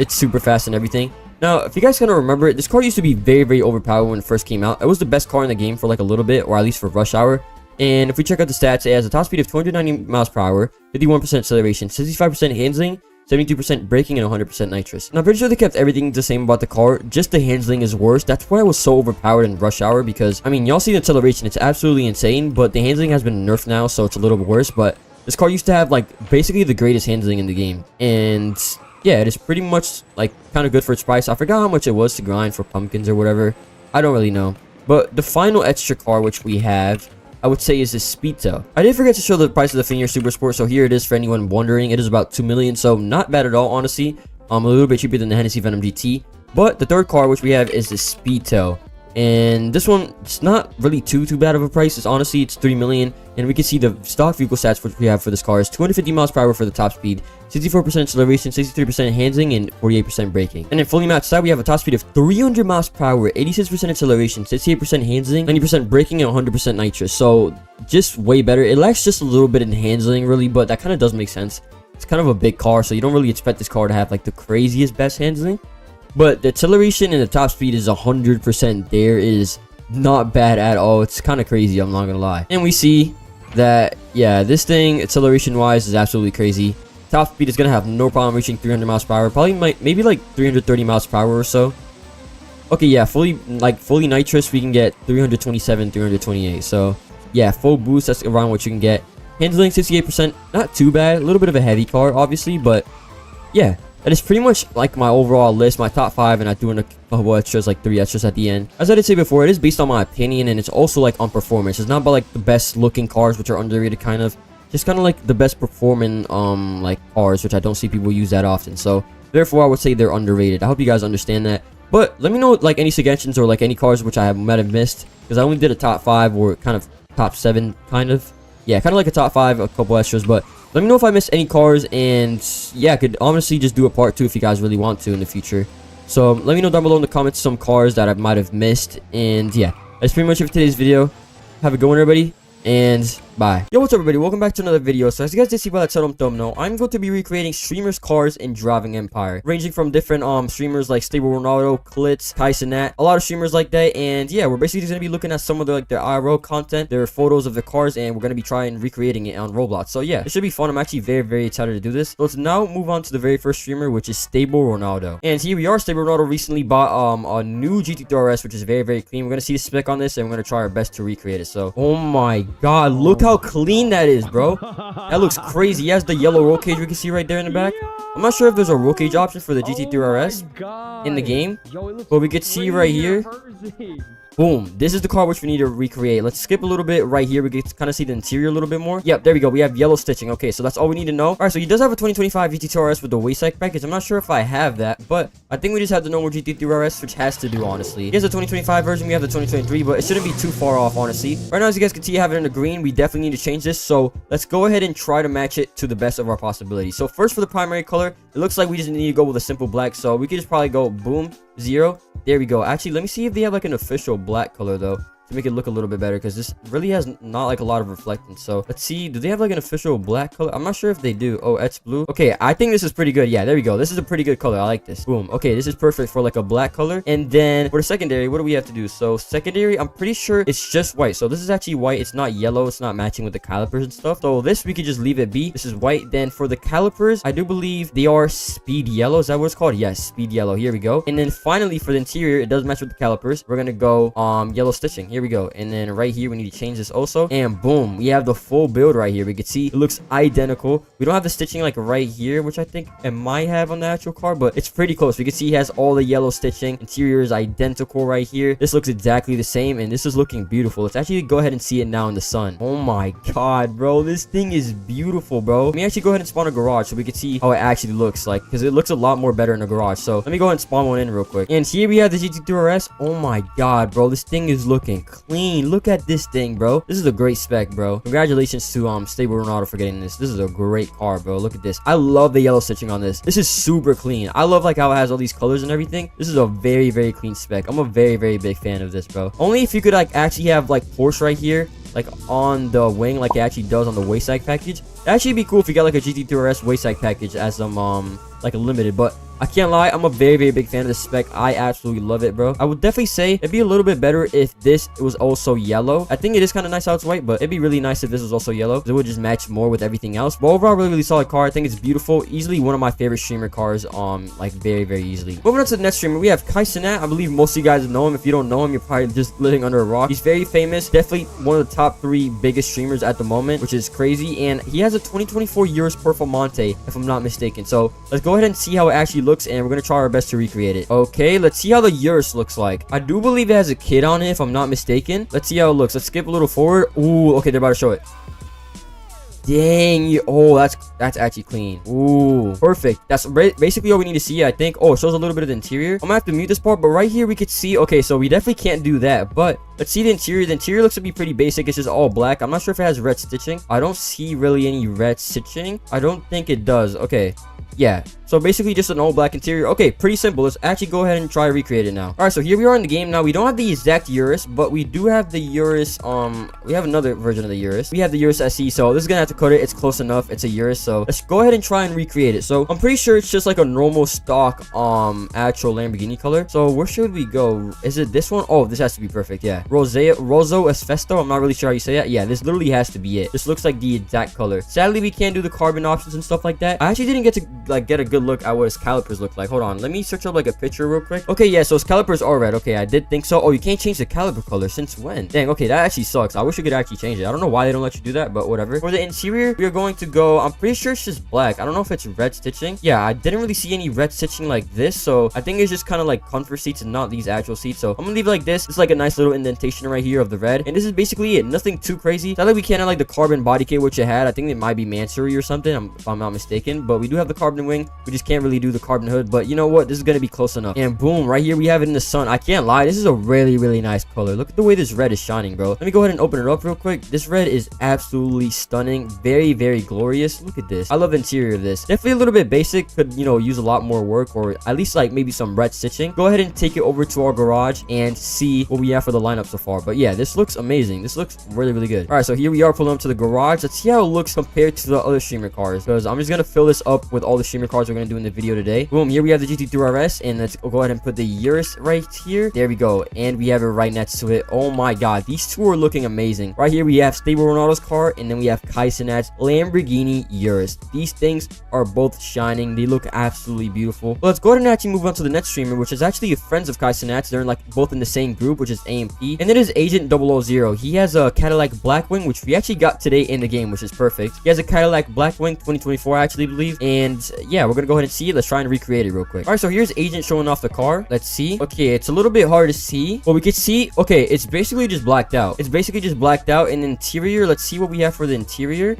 super fast and everything. Now, if you guys kind of remember it, this car used to be very, very overpowered when it first came out. It was the best car in the game for like a little bit, or at least for rush hour. And if we check out the stats, it has a top speed of 290 miles per hour, 51% acceleration, 65% handling, 72% braking, and 100% nitrous. And I'm pretty sure they kept everything the same about the car, just the handling is worse. That's why it was so overpowered in rush hour, because, I mean, y'all see the acceleration, it's absolutely insane, but the handling has been nerfed now, so it's a little bit worse. But this car used to have, like, basically the greatest handling in the game. And yeah, it is pretty much, like, kind of good for its price. I forgot how much it was to grind for pumpkins or whatever. I don't really know. But the final extra car, which we have, I would say, is this Speedtail. I did forget to show the price of the Finier Super Sport, so here it is for anyone wondering. It is about 2 million, so not bad at all, honestly. A little bit cheaper than the Hennessy Venom GT. But the third car, which we have, is the Speedtail. And this one, it's not really too bad of a price. It's honestly, it's 3 million. And we can see the stock vehicle stats which we have for this car is 250 miles per hour for the top speed, 64% acceleration, 63% handling, and 48% braking. And in fully matched side, we have a top speed of 300 miles per hour, 86% acceleration, 68% handling, 90% braking, and 100% nitrous. So just way better. It lacks just a little bit in handling, really, but that kind of does make sense. It's kind of a big car, so you don't really expect this car to have like the craziest best handling. But the acceleration and the top speed is 100% there. It is not bad at all. It's kind of crazy, I'm not gonna lie. And we see that, yeah, this thing, acceleration wise, is absolutely crazy. Top speed is gonna have no problem reaching 300 miles per hour. Probably maybe like 330 miles per hour or so. Okay, yeah, fully nitrous, we can get 327, 328. So yeah, full boost, that's around what you can get. Handling 68%, not too bad. A little bit of a heavy car, obviously, but yeah. That is pretty much like my overall list, my top 5, and I threw in a couple extras, like 3 extras at the end. As I did say before, it is based on my opinion, and it's also like on performance. It's not about like the best looking cars, which are underrated kind of. Just kind of like the best performing like cars, which I don't see people use that often. So therefore, I would say they're underrated. I hope you guys understand that. But let me know like any suggestions or like any cars which I might have missed, because I only did a top 5 or kind of top 7 kind of. Yeah, kind of like a top 5, a couple extras, but let me know if I missed any cars, and yeah, I could honestly just do a part 2 if you guys really want to in the future. So let me know down below in the comments some cars that I might have missed, and yeah, that's pretty much it for today's video. Have a good one, everybody, and bye. Yo, what's up, everybody? Welcome back to another video. So as you guys did see by that title thumbnail, I'm going to be recreating streamers' cars in Driving Empire, ranging from different streamers like Stable Ronaldo, Klitz, Tyson Nat, a lot of streamers like that. And yeah, we're basically just gonna be looking at some of their IRL content, their photos of the cars, and we're gonna be trying recreating it on Roblox. So yeah, it should be fun. I'm actually very excited to do this. So let's now move on to the very first streamer, which is Stable Ronaldo. And here we are. Stable Ronaldo recently bought a new GT3 RS, which is very clean. We're gonna see the spec on this, and we're gonna try our best to recreate it. So oh my god, look how clean that is, bro. That looks crazy. He has the yellow roll cage we can see right there in the back. I'm not sure if there's a roll cage option for the GT3 RS in the game, but we could see right here. Boom. This is the car which we need to recreate. Let's skip a little bit right here. We can kind of see the interior a little bit more. Yep, there we go. We have yellow stitching. Okay, so that's all we need to know. All right, so he does have a 2025 GT2 RS with the Wayside package. I'm not sure if I have that, but I think we just have the normal GT3 RS, which has to do, honestly. Here's the 2025 version. We have the 2023, but it shouldn't be too far off, honestly. Right now, as you guys can see, I have it in the green. We definitely need to change this, so let's go ahead and try to match it to the best of our possibilities. So first, for the primary color, it looks like we just need to go with a simple black, so we could just probably go boom 0. There we go. Actually, let me see if they have like an official black color though, to make it look a little bit better, because this really has not like a lot of reflectance. So let's see, do they have like an official black color? I'm not sure if they do. Oh, it's blue. Okay, I think this is pretty good. Yeah, there we go. This is a pretty good color. I like this. Boom. Okay, this is perfect for like a black color. And then for the secondary, what do we have to do? So secondary, I'm pretty sure it's just white. So this is actually white. It's not yellow. It's not matching with the calipers and stuff. So this we could just leave it be. This is white. Then for the calipers, I do believe they are speed yellow. Is that what it's called? Yes, speed yellow. Here we go. And then finally for the interior, it does match with the calipers. We're gonna go yellow stitching. Here we go. And then right here we need to change this also, and boom, we have the full build right here. We can see it looks identical. We don't have the stitching like right here, which I think it might have on the actual car, but it's pretty close. We can see he has all the yellow stitching. Interior is identical right here. This looks exactly the same, and this is looking beautiful. Let's actually go ahead and see it now in the sun. Oh my god, bro, this thing is beautiful, bro. Let me actually go ahead and spawn a garage so we can see how it actually looks like, because it looks a lot more better in a garage. So let me go ahead and spawn one in real quick. And here we have the GT3 RS. Oh my god, bro, this thing is looking clean. Look at this thing, bro. This is a great spec, bro. Congratulations to Stable Ronaldo for getting this. This is a great car, bro. Look at this. I love the yellow stitching on this. This is super clean. I love like how it has all these colors and everything. This is a very, very clean spec. I'm a very, very big fan of this, bro. Only if you could like actually have like Porsche right here, like on the wing, like it actually does on the Wayside package. It'd actually be cool if you got like a GT3 RS Wayside package as some like a limited, but I can't lie, I'm a very, very big fan of this spec. I absolutely love it, bro. I would definitely say it'd be a little bit better if this was also yellow. I think it is kind of nice how it's white, but it'd be really nice if this was also yellow. It would just match more with everything else. But overall, really, really solid car. I think it's beautiful. Easily one of my favorite streamer cars, like very, very easily. Moving on to the next streamer, we have Kai Cenat. I believe most of you guys know him. If you don't know him, you're probably just living under a rock. He's very famous. Definitely one of the top 3 biggest streamers at the moment, which is crazy. And he has a 2024 Urus Performante, if I'm not mistaken. So let's go ahead and see how it actually looks, and we're gonna try our best to recreate it. Okay, let's see how the Urus looks like. I do believe it has a kid on it, if I'm not mistaken. Let's see how it looks. Let's skip a little forward. Ooh, okay, they're about to show it. Dang, oh, that's actually clean. Ooh, perfect. That's basically all we need to see, I think. Oh, it shows a little bit of the interior. I'm gonna have to mute this part, but right here we could see, okay, so we definitely can't do that, but let's see the interior. The interior looks to be pretty basic. It's just all black. I'm not sure if it has red stitching. I don't see really any red stitching. I don't think it does. Okay, yeah, so basically just an all black interior. Okay, pretty simple. Let's actually go ahead and try to recreate it now. All right, so here we are in the game now. We don't have the exact Urus, but we do have the Urus. We have another version of the Urus. We have the Urus SE, so this is gonna have to cut it. It's close enough. It's a Urus, so let's go ahead and try and recreate it. So I'm pretty sure it's just like a normal stock actual Lamborghini color. So where should we go? Is it this one? Oh, this has to be perfect. Yeah, Rosso Esfesto. I'm not really sure how you say that. Yeah, this literally has to be it. This looks like the exact color. Sadly, we can't do the carbon options and stuff like that. I actually didn't get to like get a good look at what his calipers look like. Hold on, let me search up like a picture real quick. Okay, yeah, so his calipers are red. Okay, I did think so. Oh, you can't change the caliper color. Since when? Dang, okay, that actually sucks. I wish you could actually change it. I don't know why they don't let you do that, but whatever. For the interior, we are going to go, I'm pretty sure it's just black. I don't know if it's red stitching. Yeah, I didn't really see any red stitching like this, so I think it's just kind of like comfort seats and not these actual seats. So I'm gonna leave it like this. It's like a nice little indentation right here of the red, and this is basically it. Nothing too crazy. Sadly, we can't have like the carbon body kit which it had. I think it might be Mansory or something, if I'm not mistaken, but we do have the carbon wing. We just can't really do the carbon hood, but you know what, this is gonna be close enough. And boom, right here we have it in the sun. I can't lie, this is a really, really nice color. Look at the way this red is shining, bro. Let me go ahead and open it up real quick. This red is absolutely stunning. Very, very glorious. Look at this. I love the interior of this. Definitely a little bit basic. Could, you know, use a lot more work, or at least like maybe some red stitching. Go ahead and take it over to our garage and see what we have for the lineup so far. But yeah, this looks amazing. This looks really, really good. All right, so here we are pulling up to the garage. Let's see how it looks compared to the other streamer cars, because I'm just gonna fill this up with all the streamer cars we're gonna do in the video today. Boom, here we have the GT3 RS, and let's go ahead and put the Urus right here. There we go, and we have it right next to it. Oh my god, these two are looking amazing. Right here we have Stable Ronaldo's car, and then we have Kai Cenat's Lamborghini Urus. These things are both shining. They look absolutely beautiful. But let's go ahead and actually move on to the next streamer, which is actually friends of Kai Cenat's. They're like both in the same group, which is AMP, and it is Agent 000. He has a Cadillac Blackwing, which we actually got today in the game, which is perfect. He has a Cadillac Blackwing 2024, I actually believe, and yeah, we're gonna go ahead and see it. Let's try and recreate it real quick. All right, so here's Agent showing off the car. Let's see. Okay, it's a little bit hard to see, but we can see, okay, it's basically just blacked out. It's basically just blacked out. In interior, let's see what we have for the interior.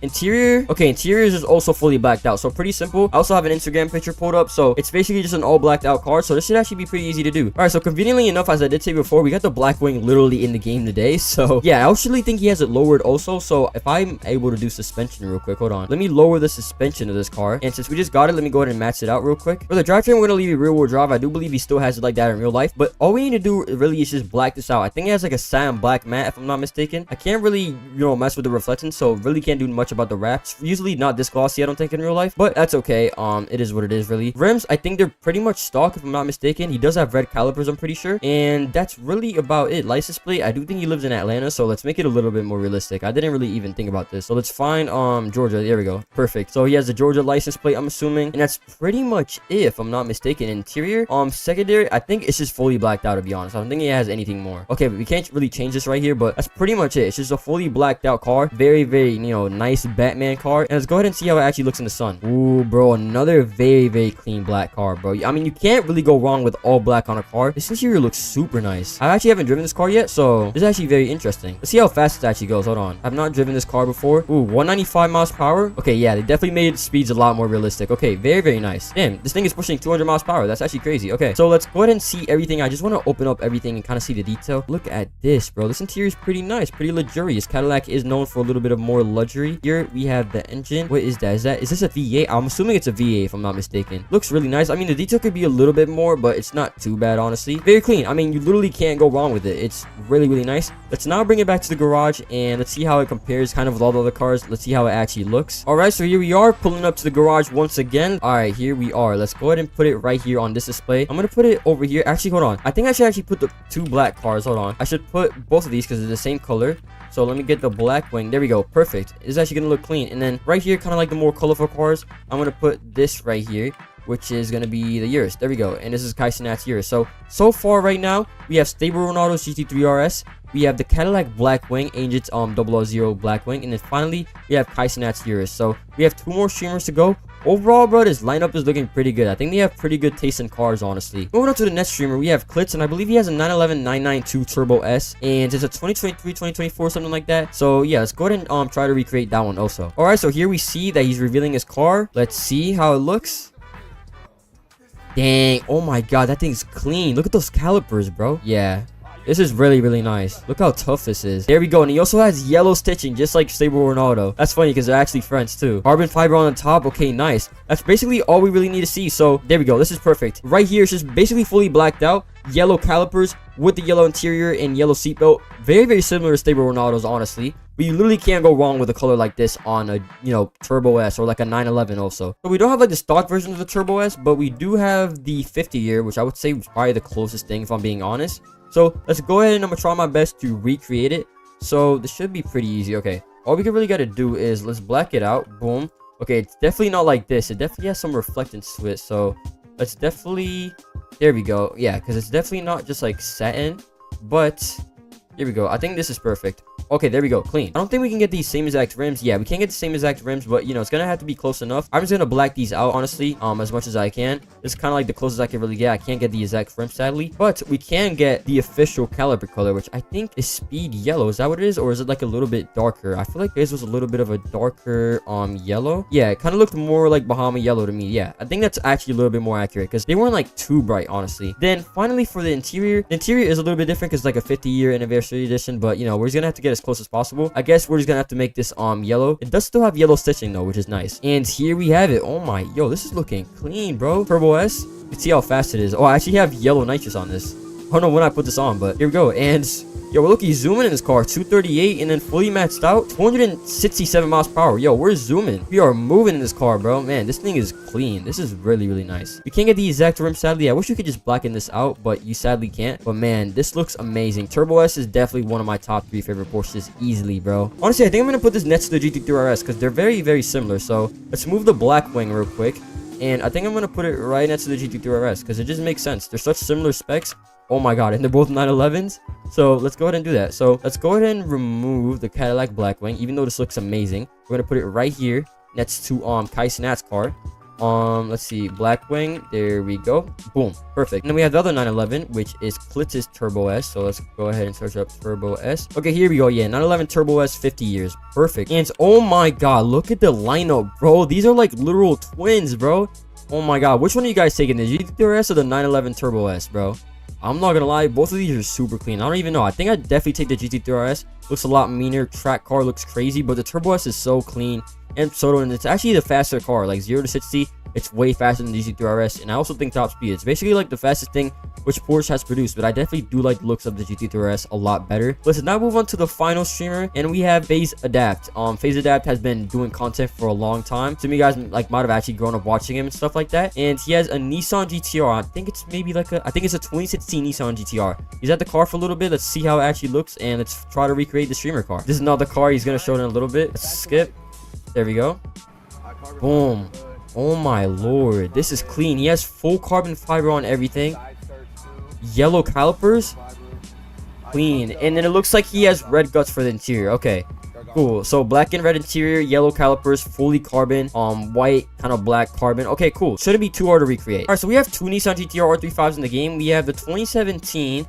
Interior, okay, interior is also fully blacked out, so pretty simple. I also have an Instagram picture pulled up, so it's basically just an all blacked out car, so this should actually be pretty easy to do. All right, so conveniently enough, as I did say before, we got the Blackwing literally in the game today, so yeah, I actually think he has it lowered also. So if I'm able to do suspension real quick, hold on, let me lower the suspension of this car, and since we just got it, let me go ahead and match it out real quick. For the drivetrain, we're gonna leave it rear wheel drive. I do believe he still has it like that in real life, but all we need to do really is just black this out. I think it has like a satin black matte, if I'm not mistaken. I can't really, you know, mess with the reflections, so really can't do much about the wraps. Usually not this glossy, I don't think, in real life, but that's okay. It is what it is, really. Rims, I think they're pretty much stock, if I'm not mistaken. He does have red calipers, I'm pretty sure, and that's really about it. License plate, I do think he lives in Atlanta, so let's make it a little bit more realistic. I didn't really even think about this, so let's find Georgia. There we go, perfect. So he has the Georgia license plate, I'm assuming, and that's pretty much it, if I'm not mistaken. Interior, secondary, I think it's just fully blacked out, to be honest. I don't think it has anything more. Okay, but we can't really change this right here, but that's pretty much it. It's just a fully blacked out car. Very, very, you know, nice Batman car. And let's go ahead and see how it actually looks in the sun. Ooh, bro, another very, very clean black car, bro. I mean, you can't really go wrong with all black on a car. This interior looks super nice. I actually haven't driven this car yet, so this is actually very interesting. Let's see how fast it actually goes. Hold on, I've not driven this car before. Ooh, 195 miles per hour. Okay, yeah, they definitely made speeds a lot more realistic. Fantastic. Okay, very, very nice. Damn, this thing is pushing 200 miles per hour. That's actually crazy. Okay, so let's go ahead and see everything. I just want to open up everything and kind of see the detail. Look at this, bro. This interior is pretty nice, pretty luxurious. Cadillac is known for a little bit of more luxury. Here we have the engine. What is that? Is this a V8? I'm assuming it's a V8 if I'm not mistaken. Looks really nice. I mean, the detail could be a little bit more, but it's not too bad, honestly. Very clean. I mean, you literally can't go wrong with it. It's really, really nice. Let's now bring it back to the garage and let's see how it compares kind of with all the other cars. Let's see how it actually looks. All right, so here we are pulling up to the garage once again. All right, here we are. Let's go ahead and put it right here on this display. I'm gonna put it over here. Actually, hold on. I think I should actually put the two black cars. Hold on. I should put both of these because they're the same color. So let me get the black wing. There we go. Perfect. It's actually gonna look clean. And then right here, kind of like the more colorful cars, I'm gonna put this right here, which is going to be the Urus. There we go. And this is Kai Cenat's Urus. So far right now, we have Stable Ronaldo's GT3 RS. We have the Cadillac Black Wing, Angels 000 Black Wing. And then finally, we have Kai Cenat's Urus. So we have two more streamers to go. Overall, bro, this lineup is looking pretty good. I think they have pretty good taste in cars, honestly. Moving on to the next streamer, we have Klitz, and I believe he has a 911 992 Turbo S, and it's a 2023, 2024, something like that. So yeah, let's go ahead and try to recreate that one also. All right, so here we see that he's revealing his car. Let's see how it looks. Dang, oh my god, that thing's clean. Look at those calipers, bro. Yeah, this is really, really nice. Look how tough this is. There we go. And he also has yellow stitching, just like Stable Ronaldo. That's funny because they're actually friends too. Carbon fiber on the top. Okay, nice. That's basically all we really need to see. So there we go. This is perfect. Right here, it's just basically fully blacked out. Yellow calipers with the yellow interior and yellow seatbelt. Very, very similar to Stable Ronaldo's, honestly. But you literally can't go wrong with a color like this on a, Turbo S or like a 911 also. So we don't have like the stock version of the Turbo S, but we do have the 50 year, which I would say was probably the closest thing if I'm being honest. So let's go ahead and I'm gonna try my best to recreate it. So this should be pretty easy. Okay, all we can really gotta do is let's black it out. Boom. Okay, it's definitely not like this. It definitely has some reflectance to it. So let's definitely, there we go. Yeah, because it's definitely not just like satin, but here we go. I think this is perfect. Okay, there we go. Clean. I don't think we can get these same exact rims. Yeah, we can't get the same exact rims, but it's gonna have to be close enough. I'm just gonna black these out, honestly, as much as I can. This is kind of like the closest I can really get. I can't get the exact rims, sadly, but we can get the official caliper color, which I think is speed yellow. Is that what it is, or is it like a little bit darker? I feel like this was a little bit of a darker yellow. Yeah, it kind of looked more like Bahama yellow to me. Yeah, I think that's actually a little bit more accurate because they weren't like too bright, honestly. Then finally for the interior is a little bit different because like a 50-year anniversary edition, but we're just gonna have to get as close as possible. I guess we're just gonna have to make this yellow. It does still have yellow stitching though, which is nice. And here we have it. Oh my, yo, this is looking clean, bro. Turbo S. You can see how fast it is. Oh, I actually have yellow nitrous on this. I don't know when I put this on, but here we go. And yo, look, he's zooming in this car. 238 and then fully maxed out. 267 miles per hour. Yo, we're zooming. We are moving in this car, bro. Man, this thing is clean. This is really, really nice. We can't get the exact rim, sadly. I wish we could just blacken this out, but you sadly can't. But man, this looks amazing. Turbo S is definitely one of my top 3 favorite Porsches easily, bro. Honestly, I think I'm going to put this next to the GT3 RS because they're very, very similar. So let's move the black wing real quick. And I think I'm going to put it right next to the GT3 RS because it just makes sense. They're such similar specs. Oh my god, and they're both 911s. So let's go ahead and do that. So let's go ahead and remove the Cadillac Blackwing, even though this looks amazing. We're gonna put it right here next to Kai Cenat's car. Let's see, Blackwing. There we go. Boom, perfect. And then we have the other 911, which is Klitz's Turbo S. So let's go ahead and search up Turbo S. Okay, here we go. Yeah, 911 Turbo S, 50 years. Perfect. And oh my god, look at the lineup, bro. These are like literal twins, bro. Oh my god, which one are you guys taking, the GT3 RS or the 911 Turbo S, bro? I'm not gonna lie, both of these are super clean. I don't even know. I think I'd definitely take the GT3 RS. Looks a lot meaner. Track car looks crazy, but the Turbo S is so clean and and it's actually the faster car. Like 0 to 60, it's way faster than the GT3 RS. And I also think top speed. It's basically like the fastest thing which Porsche has produced, but I definitely do like the looks of the GT3 RS a lot better. Let's now move on to the final streamer, and we have FaZe Adapt. FaZe Adapt has been doing content for a long time. Some of you guys might have actually grown up watching him and stuff like that. And he has a Nissan GTR. I think it's maybe like I think it's a 2016 Nissan GTR. He's at the car for a little bit. Let's see how it actually looks, and let's try to recreate the streamer car. This is not the car he's gonna show in a little bit. Let's skip. There we go. Boom. Oh my lord, this is clean. He has full carbon fiber on everything. Yellow calipers, clean. And then it looks like he has red guts for the interior. Okay, cool. So black and red interior, yellow calipers, fully carbon, white kind of black carbon. Okay, cool. Shouldn't be too hard to recreate. All right, so we have two Nissan GTR R35s in the game. We have the 2017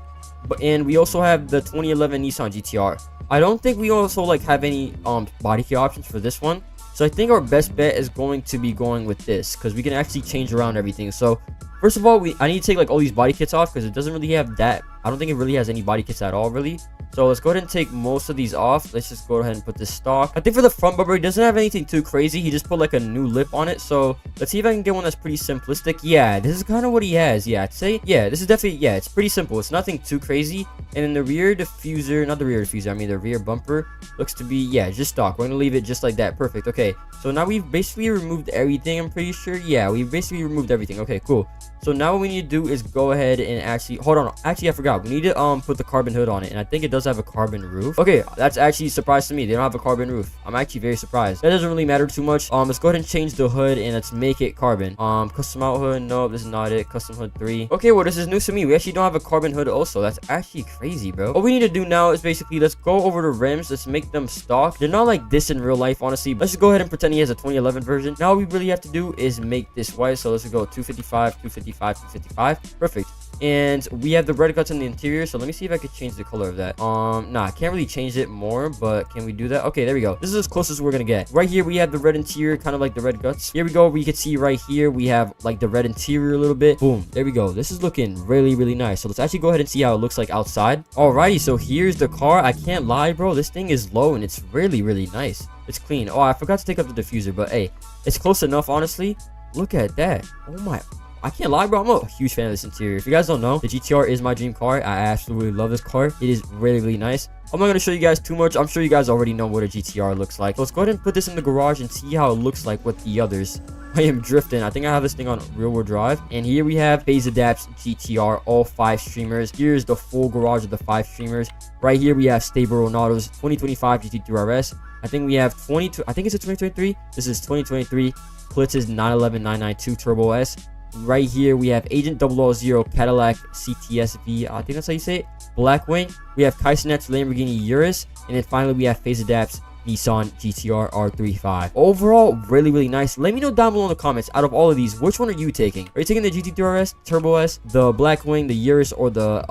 and we also have the 2011 Nissan GTR. I don't think we also have any body kit options for this one. So I think our best bet is going to be going with this, because we can actually change around everything. So first of all, I need to take like all these body kits off, because it doesn't really have that. I don't think it really has any body kits at all, really. So let's go ahead and take most of these off. Let's just go ahead and put this stock. I think for the front bumper, he doesn't have anything too crazy. He just put like a new lip on it. So let's see if I can get one that's pretty simplistic. Yeah, this is kind of what he has. Yeah, I'd say, yeah, this is definitely, yeah, it's pretty simple. It's nothing too crazy. And then the rear diffuser, not the rear diffuser, I mean the rear bumper looks to be, yeah, just stock. We're gonna leave it just like that. Perfect. Okay, so now we've basically removed everything, I'm pretty sure. Yeah, we've basically removed everything. Okay, cool. So now what we need to do is go ahead and actually, hold on, actually I forgot, we need to put the carbon hood on it, and I think it does have a carbon roof. Okay, that's actually a surprise to me. They don't have a carbon roof. I'm actually very surprised. That doesn't really matter too much. Let's go ahead and change the hood, and let's make it carbon. Custom out hood, no, this is not it. Custom hood 3. Okay, well, this is news to me. We actually don't have a carbon hood also. That's actually crazy, bro. What we need to do now is basically, let's go over the rims. Let's make them stock. They're not like this in real life, honestly. Let's just go ahead and pretend he has a 2011 version. Now all we really have to do is make this white. So let's go 255, 255, 255. Perfect. And we have the red guts in the interior, so let me see if I could change the color of that. Nah, I can't really change it more, but can we do that? Okay, there we go. This is as close as we're gonna get. Right here we have the red interior, kind of like the red guts. Here we go. We can see right here we have like the red interior a little bit. Boom, there we go. This is looking really, really nice. So let's actually go ahead and see how it looks like outside. Alrighty, so here's the car. I can't lie, bro, this thing is low and it's really, really nice. It's clean. Oh, I forgot to take up the diffuser, but hey, it's close enough, honestly. Look at that. Oh my, I can't lie, bro. I'm a huge fan of this interior. If you guys don't know, the GTR is my dream car. I absolutely love this car. It is really, really nice. I'm not going to show you guys too much. I'm sure you guys already know what a GTR looks like. So let's go ahead and put this in the garage and see how it looks like with the others. I am drifting. I think I have this thing on rear wheel drive. And here we have Phase Adapt's GTR, all 5 streamers. Here's the full garage of the 5 streamers. Right here we have Stable Ronaldo's 2025 GT3 RS. I think we have I think it's a 2023. This is 2023 Klitz's 911 992 Turbo S. Right here we have Agent 000 Cadillac CTSV. I think that's how you say it. Blackwing. We have Kaisenet's Lamborghini Urus. And then finally we have Phase Adapt's Nissan GTR R35. Overall, really, really nice. Let me know down below in the comments, out of all of these, which one are you taking? Are you taking the GT3 RS, Turbo S, the Blackwing, the Urus, or the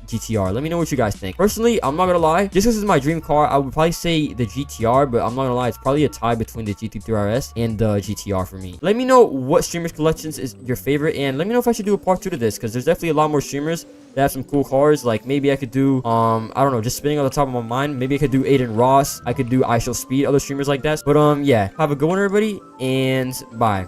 GTR? Let me know what you guys think. Personally, I'm not gonna lie, just because it's my dream car, I would probably say the GTR, but I'm not gonna lie, it's probably a tie between the GT3 RS and the GTR for me. Let me know what streamers collections is your favorite, and let me know if I should do a part 2 to this, because there's definitely a lot more streamers that have some cool cars. Like maybe I could do I don't know, just spinning on the top of my mind, maybe I could do Aiden Ross, I could do I Shall Speed, other streamers like that. But yeah, have a good one, everybody, and bye.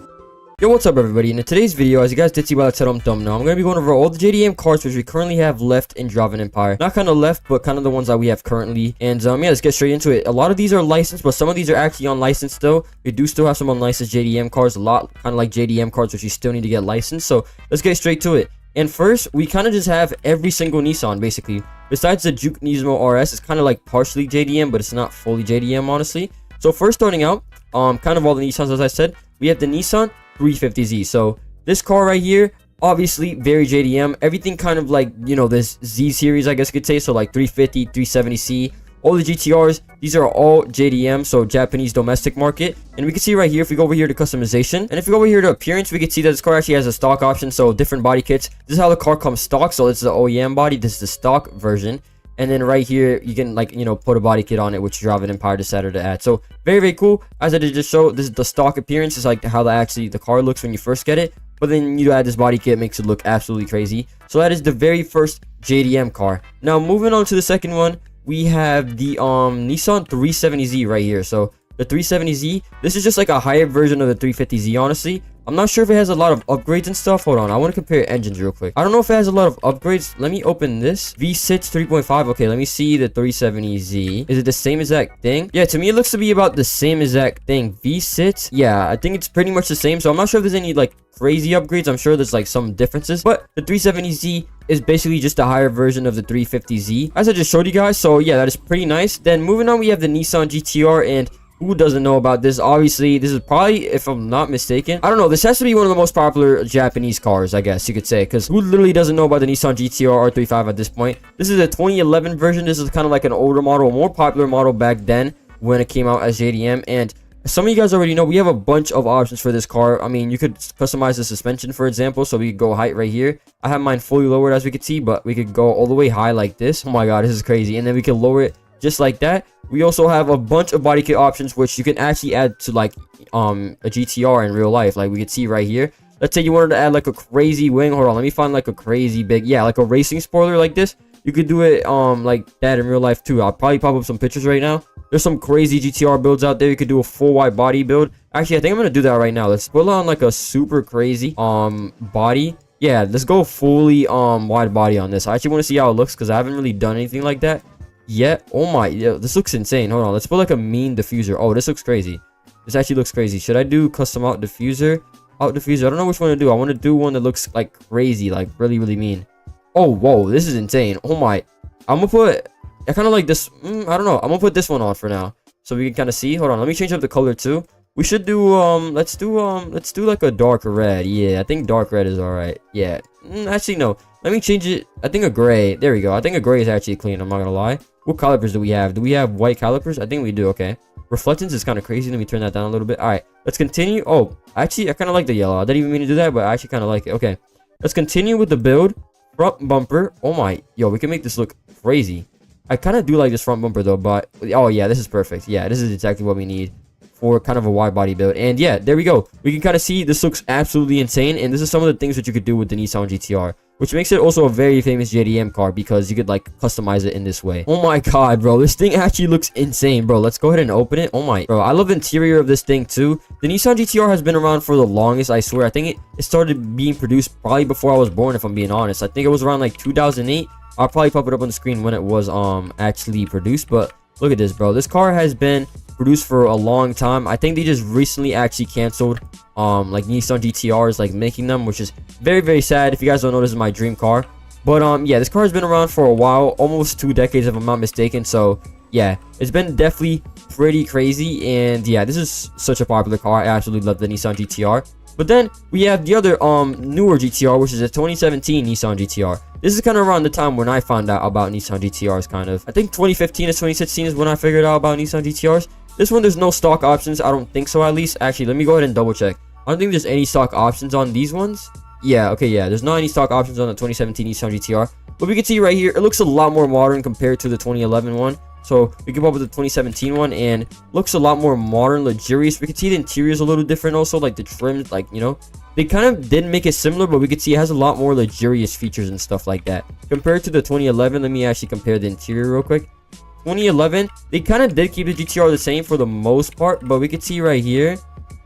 Yo, what's up, everybody? In today's video, as you guys did see by the title and thumbnail, I'm going to be going over all the JDM cars which we currently have left in Jovin Empire. Not kind of left, but kind of the ones that we have currently. And yeah, let's get straight into it. A lot of these are licensed, but some of these are actually unlicensed still. We do still have some unlicensed JDM cars, a lot kind of like JDM cars which you still need to get licensed. So let's get straight to it. And first, we kind of just have every single Nissan, basically. Besides the Juke Nismo RS, it's kind of like partially JDM, but it's not fully JDM, honestly. So first, starting out, kind of all the Nissans, as I said, we have the Nissan 350Z. So this car right here, obviously very JDM. Everything kind of like, you know, this Z series, I guess you could say. So like 350, 370C, all the GTRs, these are all JDM, so Japanese domestic market. And we can see right here, if we go over here to customization, and if we go over here to appearance, we can see that this car actually has a stock option, so different body kits. This is how the car comes stock. So it's the OEM body, this is the stock version. And then right here, you can, like, you know, put a body kit on it, which Jovin Empire decided to add. So very, very cool. As I did just show, this is the stock appearance. It's like how the car looks when you first get it. But then you add this body kit, makes it look absolutely crazy. So that is the very first JDM car. Now, moving on to the second one, we have the Nissan 370Z right here. So the 370Z, this is just like a higher version of the 350Z, honestly. I'm not sure if it has a lot of upgrades and stuff. Hold on, I want to compare engines real quick. I don't know if it has a lot of upgrades. Let me open this. V6 3.5. Okay, let me see the 370Z. Is it the same exact thing? Yeah, to me, it looks to be about the same exact thing. V6, yeah, I think it's pretty much the same. So I'm not sure if there's any like crazy upgrades. I'm sure there's like some differences. But the 370Z is basically just a higher version of the 350Z, as I just showed you guys. So yeah, that is pretty nice. Then moving on, we have the Nissan GTR, and who doesn't know about this? Obviously, this is probably, if I'm not mistaken, I don't know, this has to be one of the most popular Japanese cars, I guess you could say, because who literally doesn't know about the Nissan GTR R35 at this point? This is a 2011 version. This is kind of like an older model, a more popular model back then when it came out as JDM. And some of you guys already know, we have a bunch of options for this car. I mean, you could customize the suspension, for example, so we could go height right here. I have mine fully lowered, as we could see, but we could go all the way high like this. Oh my god, this is crazy. And then we could lower it just like that. We also have a bunch of body kit options, which you can actually add to like a GTR in real life. Like we can see right here. Let's say you wanted to add like a crazy wing. Hold on, let me find like a crazy big, yeah, like a racing spoiler like this. You could do it like that in real life too. I'll probably pop up some pictures right now. There's some crazy GTR builds out there. You could do a full wide body build. Actually, I think I'm gonna do that right now. Let's put on like a super crazy body. Yeah, let's go fully wide body on this. I actually want to see how it looks because I haven't really done anything like that yet. Oh my, yeah, this looks insane. Hold on, let's put like a mean diffuser. Oh, this looks crazy. This actually looks crazy. Should I do custom out diffuser? Out diffuser. I don't know which one to do. I want to do one that looks like crazy, like really, really mean. Oh, whoa, this is insane. Oh my, I'm gonna put, I kind of like this. I don't know. I'm gonna put this one on for now so we can kind of see. Hold on, let me change up the color too. We should do let's do like a dark red. Yeah, I think dark red is all right. Yeah, actually no, let me change it. I think a gray. There we go. I think a gray is actually clean. I'm not gonna lie. What calipers do we have? Do we have white calipers? I think we do. Okay, reflectance is kind of crazy. Let me turn that down a little bit. All right, let's continue. Oh, actually, I kind of like the yellow. I didn't even mean to do that, but I actually kind of like it. Okay, let's continue with the build. Front bumper. Oh my, yo, we can make this look crazy. I kind of do like this front bumper though, but oh yeah, this is perfect. Yeah, this is exactly what we need for kind of a wide body build. And yeah, there we go. We can kind of see this looks absolutely insane, and this is some of the things that you could do with the Nissan GTR, which makes it also a very famous JDM car because you could like customize it in this way. Oh my god, bro, this thing actually looks insane, bro. Let's go ahead and open it. Oh my, bro, I love the interior of this thing too. The Nissan GTR has been around for the longest, I swear. I think it started being produced probably before I was born, if I'm being honest. I think it was around like 2008. I'll probably pop it up on the screen when it was actually produced. But look at this, bro. This car has been produced for a long time. I think they just recently actually canceled like Nissan GTRs, like making them, which is very, very sad. If you guys don't know, this is my dream car. But yeah, this car has been around for a while, almost 2 decades if I'm not mistaken. So yeah, it's been definitely pretty crazy. And yeah, this is such a popular car. I absolutely love the Nissan GTR. But then we have the other newer GTR, which is a 2017 Nissan GTR. This is kind of around the time when I found out about Nissan GTRs, kind of. I think 2015 to 2016 is when I figured out about Nissan GTRs. This one, there's no stock options. I don't think so, at least. Actually, let me go ahead and double check. I don't think there's any stock options on these ones. Yeah, okay, yeah. There's not any stock options on the 2017 Nissan GTR. But we can see right here, it looks a lot more modern compared to the 2011 one. So we can go up with the 2017 one, and looks a lot more modern, luxurious. We can see the interior is a little different also, like the trim, like, you know. They kind of did make it similar, but we could see it has a lot more luxurious features and stuff like that. Compared to the 2011, let me actually compare the interior real quick. 2011, they kind of did keep the GTR the same for the most part, but we could see right here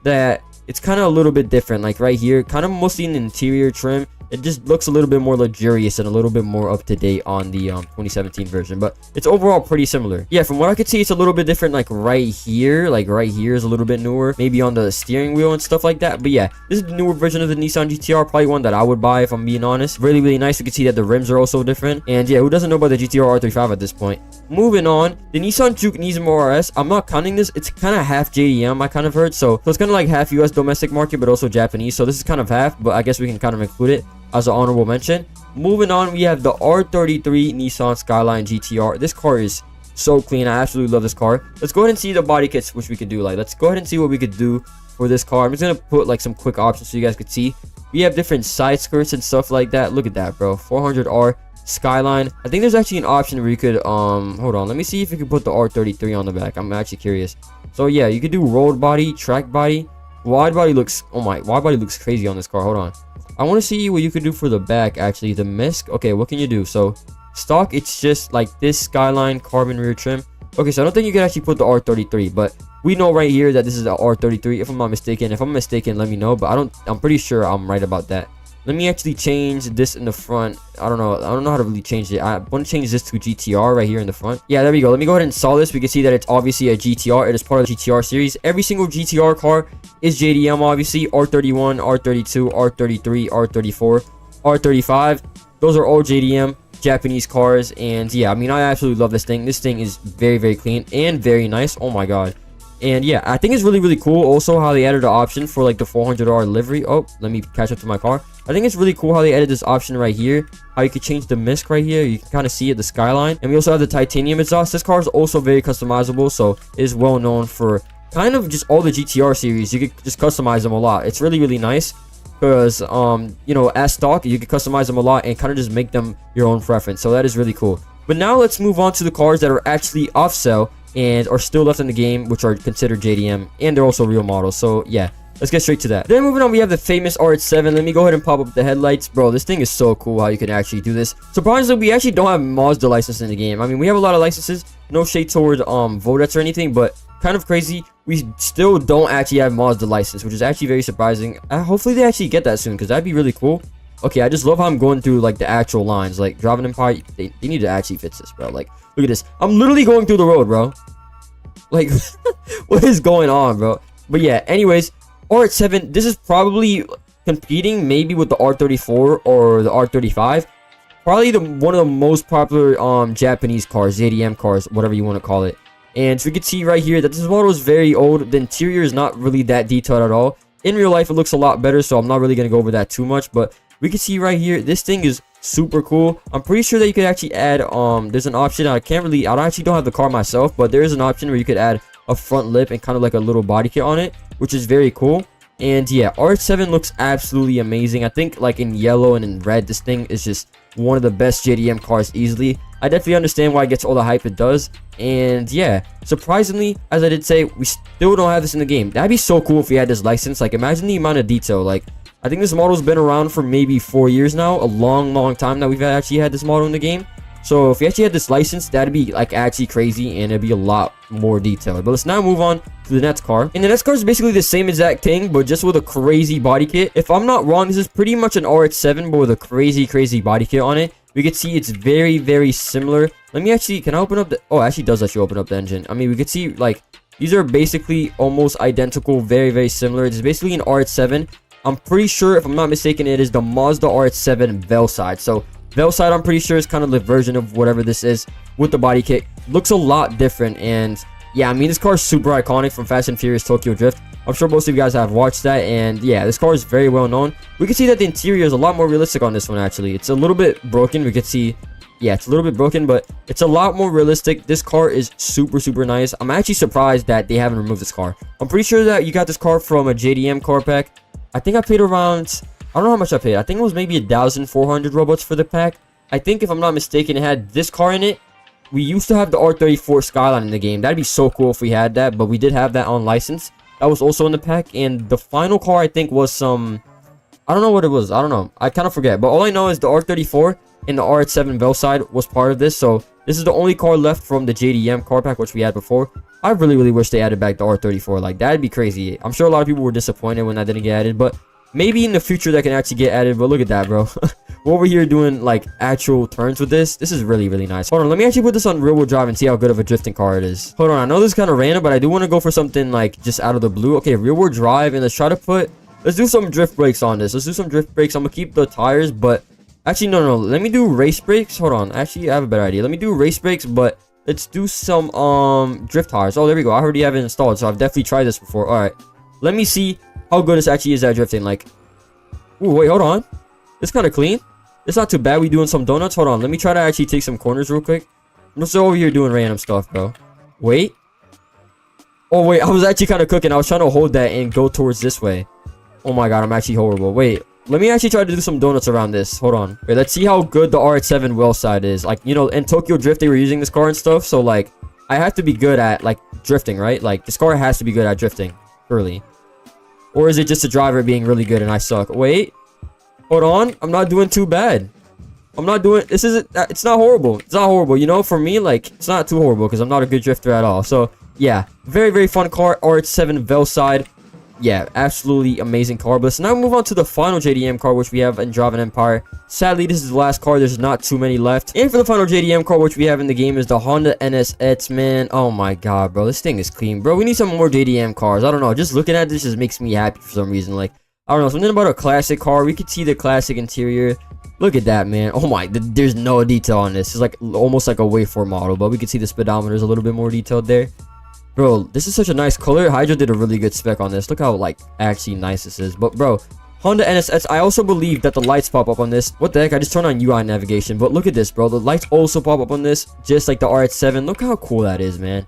that it's kind of a little bit different. Like right here, kind of mostly in the interior trim, it just looks a little bit more luxurious and a little bit more up to date on the 2017 version, but it's overall pretty similar. Yeah, from what I could see, it's a little bit different. Like right here is a little bit newer, maybe on the steering wheel and stuff like that. But yeah, this is the newer version of the Nissan GTR, probably one that I would buy if I'm being honest. Really, really nice. You can see that the rims are also different, and yeah, who doesn't know about the GTR R35 at this point? Moving on, the Nissan Juke Nismo RS. I'm not counting this. It's kind of half JDM, I kind of heard. So it's kind of like half US domestic market, but also Japanese. So this is kind of half, but I guess we can kind of include it as an honorable mention. Moving on, we have the R33 Nissan Skyline GTR. This car is so clean. I absolutely love this car. Let's go ahead and see the body kits, which we could do. Like, let's go ahead and see what we could do for this car. I'm just gonna put like some quick options so you guys could see. We have different side skirts and stuff like that. Look at that, bro. 400R Skyline. I think there's actually an option where you could hold on, let me see if you can put the R33 on the back. I'm actually curious. So yeah, you could do road body, track body, wide body. Looks, oh my, wide body looks crazy on this car. Hold on, I want to see what you could do for the back. Actually, the MISC. Okay, what can you do? So stock, it's just like this Skyline carbon rear trim. Okay, so I don't think you can actually put the R33, but we know right here that this is the R33 if I'm not mistaken. If I'm mistaken, let me know, but I'm pretty sure I'm right about that. Let me actually change this in the front. I don't know how to really change it. I want to change this to GTR right here in the front. Yeah, there we go. Let me go ahead and install this. We can see that it's obviously a GTR. It is part of the GTR series. Every single GTR car is JDM, obviously. R31, R32, R33, R34, R35. Those are all JDM Japanese cars. And yeah, I mean, I absolutely love this thing. This thing is very, very clean and very nice. Oh my god. And yeah, I think it's really, really cool also how they added an option for like the 400R livery. Oh, let me catch up to my car. I think it's really cool how they added this option right here. How you can change the MISC right here. You can kind of see it, the Skyline. And we also have the titanium exhaust. This car is also very customizable. So it is well known for kind of just all the GTR series. You could just customize them a lot. It's really, really nice. Because, you know, as stock, you can customize them a lot and kind of just make them your own preference. So that is really cool. But now let's move on to the cars that are actually off sale and are still left in the game, which are considered JDM, and they're also real models. So yeah, let's get straight to that. Then moving on, we have the famous RH7. Let me go ahead and pop up the headlights. Bro, this thing is so cool how you can actually do this. Surprisingly, we actually don't have Mazda license in the game. I mean, we have a lot of licenses. No shade toward Vodets or anything, but kind of crazy. We still don't actually have Mazda license, which is actually very surprising. Hopefully they actually get that soon, because that'd be really cool. Okay, I just love how I'm going through like the actual lines. Like Driving Empire, they need to actually fix this, bro. Like, look at this. I'm literally going through the road, bro. Like, what is going on, bro? But yeah, anyways, RH7, this is probably competing maybe with the R34 or the R35. Probably one of the most popular Japanese cars, JDM cars, whatever you want to call it. And so we can see right here that this model is very old. The interior is not really that detailed at all. In real life, it looks a lot better, so I'm not really going to go over that too much. But we can see right here, this thing is super cool. I'm pretty sure that you could actually add, there's an option. I actually don't have the car myself, but there is an option where you could add a front lip and kind of like a little body kit on it, which is very cool. And yeah, RH7 looks absolutely amazing. I think like in yellow and in red, this thing is just one of the best JDM cars easily. I definitely understand why it gets all the hype it does. And yeah, surprisingly, as I did say, we still don't have this in the game. That'd be so cool if we had this license. Like, imagine the amount of detail. Like, I think this model's been around for maybe 4 years now. A long time that we've actually had this model in the game. So if we actually had this license, that'd be like actually crazy, and it'd be a lot more detailed. But let's now move on to the next car. And the next car is basically the same exact thing, but just with a crazy body kit. If I'm not wrong, this is pretty much an RH7, but with a crazy body kit on it. We can see it's very similar. Let me actually, can I open up the, oh, it actually does let you open up the engine. I mean, we could see like these are basically almost identical, very similar. It's basically an RH7. I'm pretty sure, if I'm not mistaken, it is the Mazda RH7 Veilside. So Veilside, I'm pretty sure, is kind of the version of whatever this is with the body kit. Looks a lot different, and yeah, I mean, this car is super iconic from Fast and Furious Tokyo Drift. I'm sure most of you guys have watched that, and yeah, this car is very well known. We can see that the interior is a lot more realistic on this one, actually. It's a little bit broken. We can see, yeah, it's a little bit broken, but it's a lot more realistic. This car is super nice. I'm actually surprised that they haven't removed this car. I'm pretty sure that you got this car from a JDM car pack. I think I paid around, I don't know how much I paid. I think it was maybe 1,400 Robux for the pack. I think, if I'm not mistaken, it had this car in it. We used to have the R34 Skyline in the game. That'd be so cool if we had that, but we did have that on license. That was also in the pack, and the final car, I think, was some, I don't know what it was. I don't know. I kind of forget, but all I know is the R34 and the RH7 Veilside was part of this, so this is the only car left from the JDM car pack, which we had before. I really wish they added back the R34. Like, that'd be crazy. I'm sure a lot of people were disappointed when that didn't get added, but maybe in the future that can actually get added. But look at that, bro. We're over here doing like actual turns with this. This is really nice. Hold on, let me actually put this on rear wheel drive and see how good of a drifting car it is. Hold on, I know this is kind of random, but I do want to go for something like just out of the blue. Okay, rear wheel drive, and let's do some drift brakes on this. Let's do some drift brakes. I'm gonna keep the tires, but actually no, let me do race brakes. Hold on, actually I have a better idea. Let me do race brakes, but let's do some drift tires. Oh, there we go. I already have it installed, so I've definitely tried this before. All right, let me see how good this actually is at drifting. Like, ooh, wait, hold on. It's kind of clean. It's not too bad. We doing some donuts. Hold on. Let me try to actually take some corners real quick. I'm just over here doing random stuff, bro. Wait. Oh, wait. I was actually kind of cooking. I was trying to hold that and go towards this way. Oh, my God. I'm actually horrible. Wait. Let me actually try to do some donuts around this. Hold on. Wait, let's see how good the RH7 Veilside is. Like, you know, in Tokyo Drift, they were using this car and stuff. So, like, I have to be good at, like, drifting, right? Like, this car has to be good at drifting. Surely. Or is it just the driver being really good and I suck? Wait. Hold on. I'm not doing too bad. I'm not doing... This isn't... It's not horrible. It's not horrible. You know, for me, like, it's not too horrible because I'm not a good drifter at all. So, yeah. Very fun car. RH7 Veilside. Yeah, absolutely amazing car. But so now move on to the final JDM car, which we have in Driving Empire. Sadly, this is the last car. There's not too many left. And for the final JDM car, which we have in the game, is the Honda NSX, man. Oh my God, bro. This thing is clean, bro. We need some more JDM cars. I don't know. Just looking at this just makes me happy for some reason. Like, I don't know. Something about a classic car. We could see the classic interior. Look at that, man. Oh my, there's no detail on this. It's like almost like a Way4 model, but we could see the speedometer is a little bit more detailed there. Bro, this is such a nice color. Hydra did a really good spec on this. Look how, like, actually nice this is. But, bro, Honda NSX, I also believe that the lights pop up on this. What the heck? I just turned on UI navigation. But look at this, bro. The lights also pop up on this, just like the RH7. Look how cool that is, man.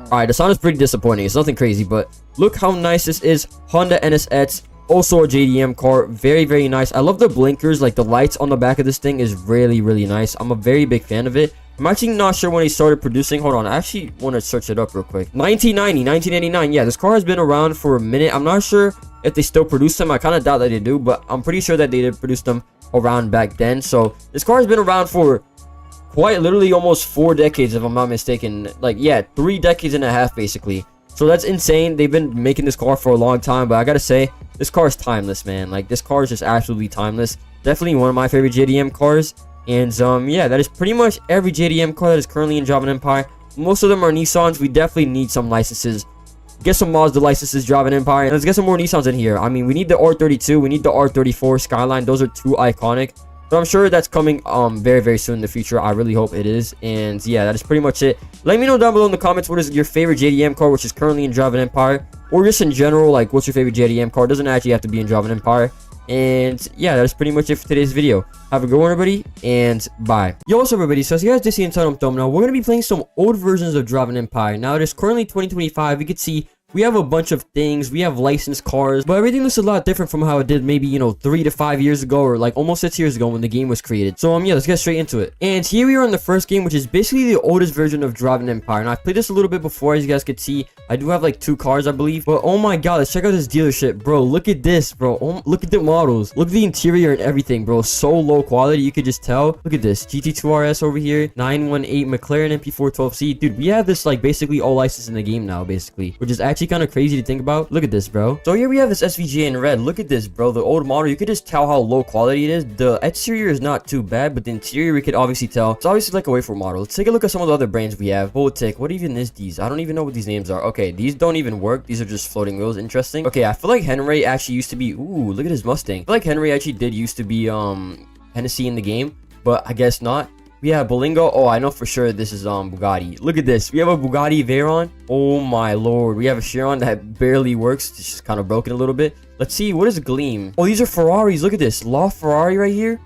Alright, the sound is pretty disappointing. It's nothing crazy, but look how nice this is. Honda NSX. Also a JDM car, very nice. I love the blinkers, like the lights on the back of this thing is really nice. I'm a very big fan of it. I'm actually not sure when he started producing. Hold on, I actually want to search it up real quick. 1990, 1989. Yeah, this car has been around for a minute. I'm not sure if they still produce them. I kind of doubt that they do, but I'm pretty sure that they did produce them around back then. So this car has been around for quite literally almost 4 decades, if I'm not mistaken. Like, yeah, 3 decades and a half, basically. So that's insane. They've been making this car for a long time, but I gotta say, this car is timeless, man. Like, this car is just absolutely timeless. Definitely one of my favorite JDM cars. And yeah, that is pretty much every JDM car that is currently in Java Empire. Most of them are Nissans. We definitely need some licenses. Get some Mazda licenses, Java Empire. And let's get some more Nissans in here. I mean, we need the R32. We need the R34 Skyline. Those are 2 iconic. But I'm sure that's coming very soon in the future. I really hope it is. And yeah, that is pretty much it. Let me know down below in the comments what is your favorite JDM car, which is currently in Java Empire, or just in general, like what's your favorite JDM car. It doesn't actually have to be in Java Empire. And yeah, that is pretty much it for today's video. Have a good one, everybody, and bye. Yo, what's up, everybody? So as you guys did see in title and thumbnail, we're gonna be playing some old versions of Java Empire. Now it is currently 2025. You can see we have a bunch of things. We have licensed cars, but everything looks a lot different from how it did maybe, you know, 3 to 5 years ago, or like almost 6 years ago when the game was created. So yeah, let's get straight into it. And here we are in the first game, which is basically the oldest version of Java Empire. Now I've played this a little bit before, as you guys could see. I do have like 2 cars, I believe. But oh my god, let's check out this dealership, bro. Look at this, bro. Oh, look at the models. Look at the interior and everything, bro. So low quality, you could just tell. Look at this GT2 RS over here, 918 McLaren MP412C. Dude, we have this like basically all licensed in the game now, basically, which is actually kind of crazy to think about. Look at this, bro. So here we have this SVJ in red. Look at this, bro. The old model, you could just tell how low quality it is. The exterior is not too bad, but the interior we could obviously tell it's obviously like a way for model. Let's take a look at some of the other brands we have. Voltic. What even is these? I don't even know what these names are. Okay, these don't even work. These are just floating wheels. Interesting. Okay, I feel like Henry actually used to be, ooh, look at his Mustang. I feel like Henry actually did used to be Hennessy in the game, but I guess not. We have Bolingo. Oh, I know for sure this is Bugatti. Look at this. We have a Bugatti Veyron. Oh my lord. We have a Chiron that barely works. It's just kind of broken a little bit. Let's see. What is Gleam? Oh, these are Ferraris. Look at this. La Ferrari right here.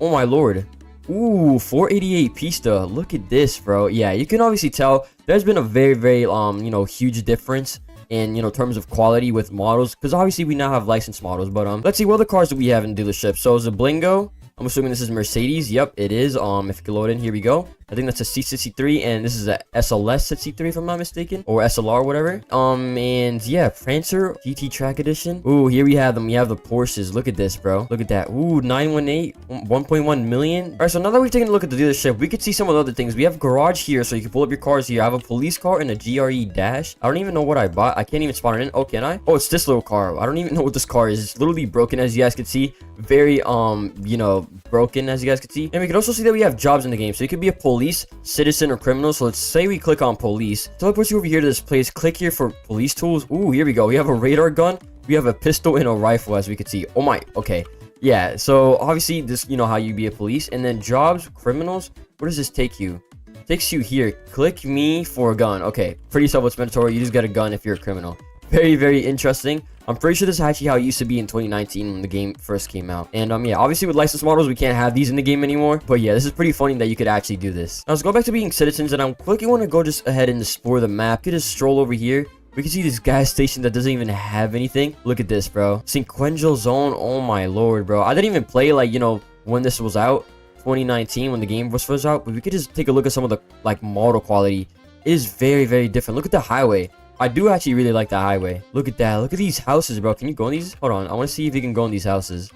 Oh my lord. Ooh, 488 Pista. Look at this, bro. Yeah, you can obviously tell there's been a very you know, huge difference in, you know, terms of quality with models, because obviously we now have licensed models. But let's see what other cars do we have in the dealership. So Zablingo. I'm assuming this is Mercedes. Yep, it is. If you can load in, here we go. I think that's a C63, and this is a SLS C3 if I'm not mistaken, or SLR, whatever. And yeah, Prancer GT Track Edition. Ooh, here we have them. We have the Porsches. Look at this, bro. Look at that. Ooh, 918, 1.1 million. All right, so now that we've taken a look at the dealership, we could see some of the other things. We have garage here, so you can pull up your cars here. I have a police car and a GRE Dash. I don't even know what I bought. I can't even spawn it in. Oh, can I? Oh, it's this little car. I don't even know what this car is. It's literally broken, as you guys can see. Very you know, broken, as you guys can see. And we can also see that we have jobs in the game, so you could be a police, citizen, or criminal. So let's say we click on police. Teleports you over here to this place. Click here for police tools. Ooh, here we go. We have a radar gun, we have a pistol, and a rifle, as we can see. Oh my, okay. Yeah, so obviously this, you know how you be a police. And then jobs, criminals. Where does this take you? It takes you here. Click me for a gun. Okay, pretty self-explanatory. You just get a gun if you're a criminal. Very interesting. I'm pretty sure this is actually how it used to be in 2019 when the game first came out. And yeah, obviously with licensed models, we can't have these in the game anymore. But yeah, this is pretty funny that you could actually do this. Now let's go back to being citizens, and I'm quickly want to go just ahead and explore the map. You can just stroll over here. We can see this gas station that doesn't even have anything. Look at this, bro. Sequential zone. Oh my lord, bro. I didn't even play, like, you know, when this was out, 2019, when the game was first out. But we could just take a look at some of the, like, model quality. It is very different. Look at the highway. I do actually really like the highway. Look at that. Look at these houses, bro. Can you go in these? Hold on. I want to see if you can go in these houses.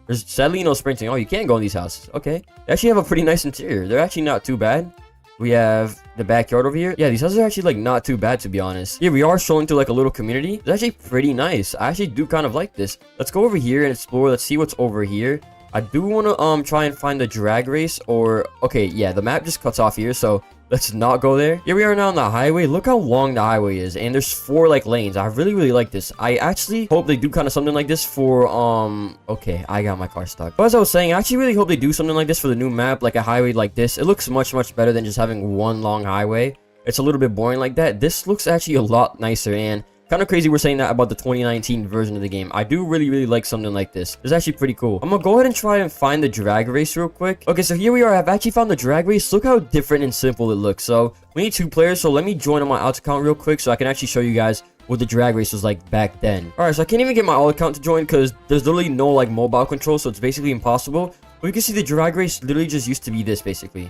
There's sadly no sprinting. Oh, you can go in these houses. Okay. They actually have a pretty nice interior. They're actually not too bad. We have the backyard over here. Yeah, these houses are actually like not too bad, to be honest. Yeah, we are showing to like a little community. It's actually pretty nice. I actually do kind of like this. Let's go over here and explore. Let's see what's over here. I do want to try and find the drag race, or okay, yeah, the map just cuts off here, so let's not go there. Here we are now on the highway. Look how long the highway is, and there's 4 like lanes. I really like this. I actually hope they do kind of something like this for okay, I got my car stuck. But as I was saying, I actually really hope they do something like this for the new map, like a highway like this. It looks much better than just having one long highway. It's a little bit boring like that. This looks actually a lot nicer, and kind of crazy we're saying that about the 2019 version of the game. I do really like something like this. It's actually pretty cool. I'm gonna go ahead and try and find the drag race real quick. Okay, so here we are. I've actually found the drag race. Look how different and simple it looks. So we need 2 players, so let me join on my auto account real quick so I can actually show you guys what the drag race was like back then. All right, so I can't even get my alt account to join because there's literally no like mobile control, so it's basically impossible. But you can see the drag race literally just used to be this basically.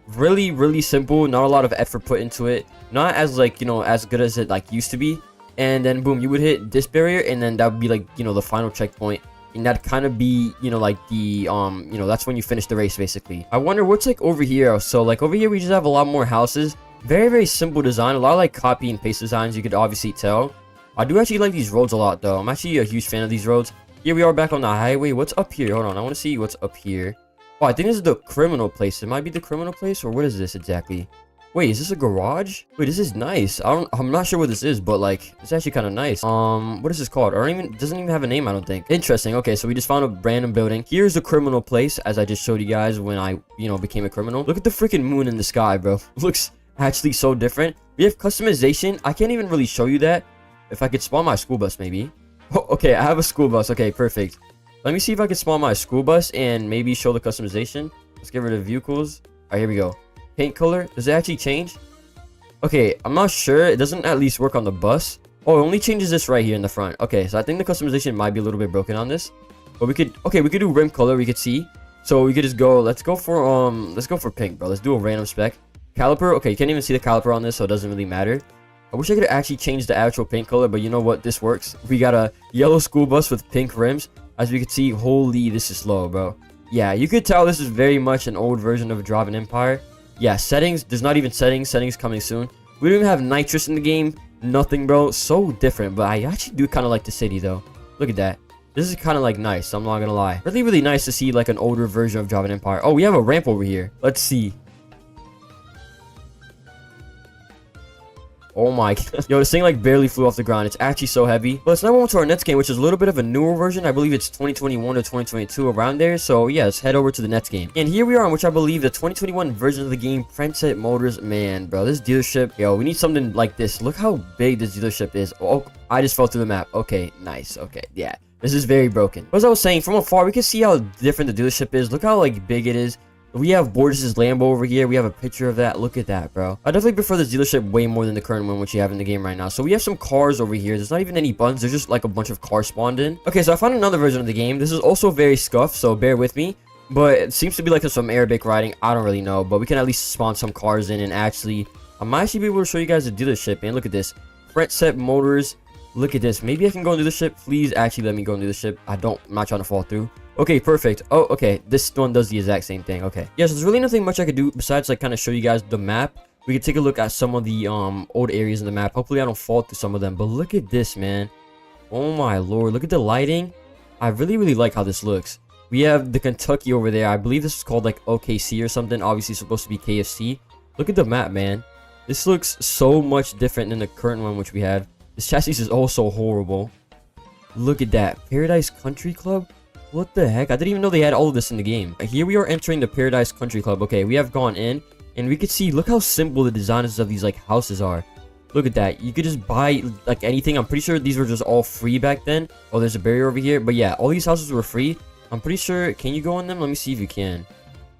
Really simple, not a lot of effort put into it, not as like, you know, as good as it like used to be. And then boom, you would hit this barrier, and then that would be like, you know, the final checkpoint, and that'd kind of be, you know, like the you know, that's when you finish the race basically. I wonder what's like over here. So like over here we just have a lot more houses. Very simple design, a lot of like copy and paste designs, you could obviously tell. I do actually like these roads a lot though. I'm actually a huge fan of these roads. Here we are back on the highway. What's up here? Hold on, I want to see what's up here. Oh, I think this is the criminal place. It might be the criminal place, or what is this exactly? Wait, is this a garage? Wait, this is nice. I'm not sure what this is, but like, it's actually kind of nice. What is this called? I don't even, doesn't even have a name, I don't think. Interesting. Okay, so we just found a random building. Here's the criminal place, as I just showed you guys when I, you know, became a criminal. Look at the freaking moon in the sky, bro. Looks actually so different. We have customization. I can't even really show you that. If I could spawn my school bus, maybe. Oh, okay, I have a school bus. Okay, perfect. Let me see if I can spawn my school bus and maybe show the customization. Let's get rid of vehicles. All right, here we go. Paint color. Does it actually change? Okay, I'm not sure. It doesn't at least work on the bus. Oh, it only changes this right here in the front. Okay, so I think the customization might be a little bit broken on this. But we could, okay, we could do rim color. We could see. So we could just go, let's go for pink, bro. Let's do a random spec. Caliper. Okay, you can't even see the caliper on this, so it doesn't really matter. I wish I could actually change the actual paint color, but you know what? This works. We got a yellow school bus with pink rims. As we can see, holy, this is slow, bro. Yeah, you could tell this is very much an old version of Drive an Empire. Yeah, settings. There's not even settings. Settings coming soon. We don't even have nitrous in the game. Nothing, bro. So different. But I actually do kind of like the city, though. Look at that. This is kind of like nice. I'm not gonna lie. Really nice to see like an older version of Drive an Empire. Oh, we have a ramp over here. Let's see. Oh my god. Yo, this thing like barely flew off the ground. It's actually so heavy. But let's now move on to our next game, which is a little bit of a newer version. I believe it's 2021 or 2022 around there. So yeah, let's head over to the next game. And here we are, in which I believe the 2021 version of the game, Francet Motors. Man, bro, this dealership. Yo, we need something like this. Look how big this dealership is. Oh, I just fell through the map. Okay, nice. Okay, yeah. This is very broken. As I was saying, from afar, we can see how different the dealership is. Look how like big it is. We have Borges' Lambo over here. We have a picture of that. Look at that, bro. I definitely prefer this dealership way more than the current one which you have in the game right now. So we have some cars over here. There's not even any buttons. There's just like a bunch of cars spawned in. Okay, so I found another version of the game. This is also very scuffed, so bear with me. But it seems to be like some Arabic writing. I don't really know, but we can at least spawn some cars in, and actually, I might actually be able to show you guys the dealership. And look at this. Francet Motors. Look at this. Maybe I can go into the ship. Please actually let me go into the ship. I'm not trying to fall through. Okay, perfect. Oh, okay. This one does the exact same thing. Okay. Yeah, so there's really nothing much I could do besides like kind of show you guys the map. We could take a look at some of the old areas in the map. Hopefully I don't fall through some of them. But look at this, man. Oh my lord. Look at the lighting. I really like how this looks. We have the Kentucky over there. I believe this is called like OKC or something. Obviously it's supposed to be KFC. Look at the map, man. This looks so much different than the current one which we had. This chassis is also horrible. Look at that. Paradise Country Club? What the heck? I didn't even know they had all of this in the game. Here we are entering the Paradise Country Club. Okay, we have gone in, and we could see, look how simple the designs of these like houses are. Look at that. You could just buy like anything. I'm pretty sure these were just all free back then. Oh, there's a barrier over here. But yeah, all these houses were free. I'm pretty sure. Can you go in them? Let me see if you can.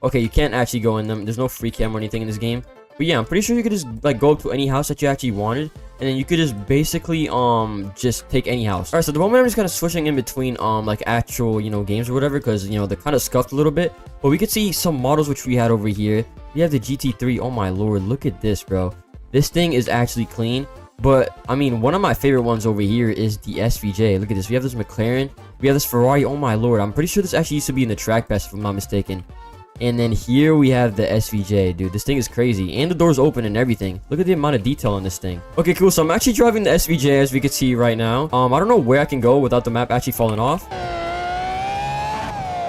Okay, you can't actually go in them. There's no free cam or anything in this game. But yeah, I'm pretty sure you could just like go to any house that you actually wanted, and then you could just basically just take any house. All right, so at the moment I'm just kind of switching in between like actual, you know, games or whatever, because you know they're kind of scuffed a little bit. But we could see some models which we had over here. We have the GT3. Oh my lord, look at this, bro. This thing is actually clean. But I mean, one of my favorite ones over here is the SVJ. Look at this. We have this McLaren. We have this Ferrari. Oh my lord, I'm pretty sure this actually used to be in the track pass if I'm not mistaken. And then here we have the SVJ, dude. This thing is crazy. And the door's open and everything. Look at the amount of detail on this thing. Okay, cool. So I'm actually driving the SVJ, as we can see right now. I don't know where I can go without the map actually falling off.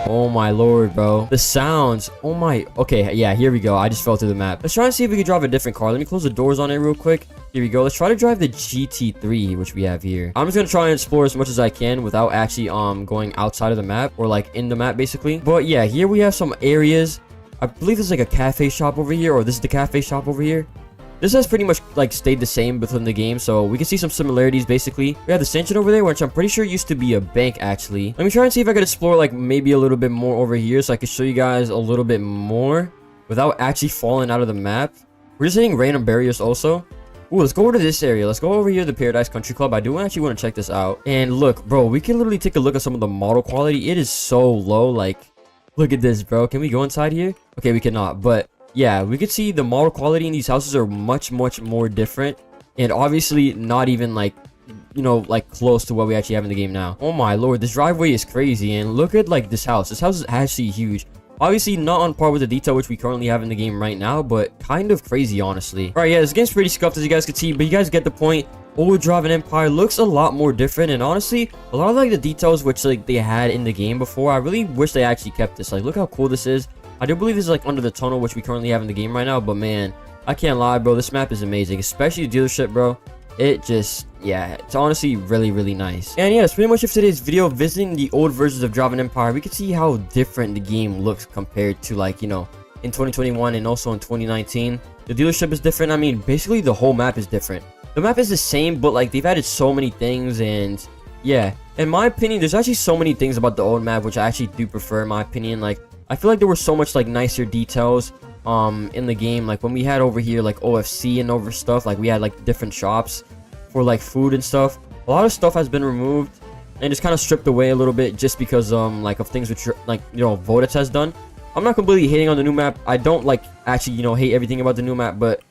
Oh my lord, bro. The sounds. Oh my. Okay, yeah, here we go. I just fell through the map. Let's try and see if we can drive a different car. Let me close the doors on it real quick. Here we go. Let's try to drive the GT3, which we have here. I'm just gonna try and explore as much as I can without actually going outside of the map, or like in the map basically. But yeah, here we have some areas. I believe there's like a cafe shop over here, or this is the cafe shop over here. This has pretty much like stayed the same within the game, so we can see some similarities basically. We have the Stanchion over there, which I'm pretty sure used to be a bank actually. Let me try and see if I could explore like maybe a little bit more over here, so I can show you guys a little bit more without actually falling out of the map. We're just hitting random barriers also. Ooh, let's go over to this area. Let's go over here to the Paradise Country Club. I do actually want to check this out. And look, bro, we can literally take a look at some of the model quality. It is so low. Like, look at this, bro. Can we go inside here? Okay, we cannot. But yeah, we could see the model quality in these houses are much more different. And obviously not even like, you know, like close to what we actually have in the game now. Oh my lord, this driveway is crazy. And look at like this house. This house is actually huge. Obviously not on par with the detail which we currently have in the game right now, but kind of crazy, honestly. Alright, yeah, this game's pretty scuffed as you guys can see, but you guys get the point. Old Driving Empire looks a lot more different, and honestly, a lot of like the details which like they had in the game before, I really wish they actually kept this. Like, look how cool this is. I do believe this is like under the tunnel which we currently have in the game right now, but man, I can't lie, bro. This map is amazing, especially the dealership, bro. It just, yeah, it's honestly really nice. And yeah, that's pretty much it for today's video. Visiting the old versions of Driving Empire, we can see how different the game looks compared to, like, you know, in 2021 and also in 2019. The dealership is different. I mean, basically the whole map is different. The map is the same, but like they've added so many things. And yeah, in my opinion, there's actually so many things about the old map which I actually do prefer, in my opinion. Like, I feel like there were so much like nicer details in the game. Like when we had over here like OFC and over stuff, like we had like different shops for like food and stuff. A lot of stuff has been removed and just kind of stripped away a little bit, just because like of things which like, you know, Vodets has done. I'm not completely hating on the new map. I don't like actually, you know, hate everything about the new map, but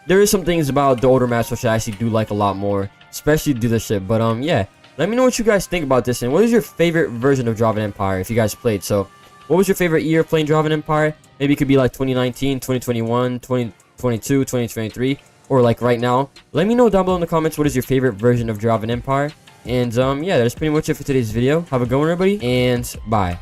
there is some things about the older maps which I actually do like a lot more, especially dealership. But yeah, let me know what you guys think about this, and what is your favorite version of Driving Empire if you guys played. So what was your favorite year of playing Driving Empire? Maybe it could be like 2019, 2021, 2022, 2023, or like right now. Let me know down below in the comments what is your favorite version of Driving Empire. And yeah, that's pretty much it for today's video. Have a good one, everybody, and bye.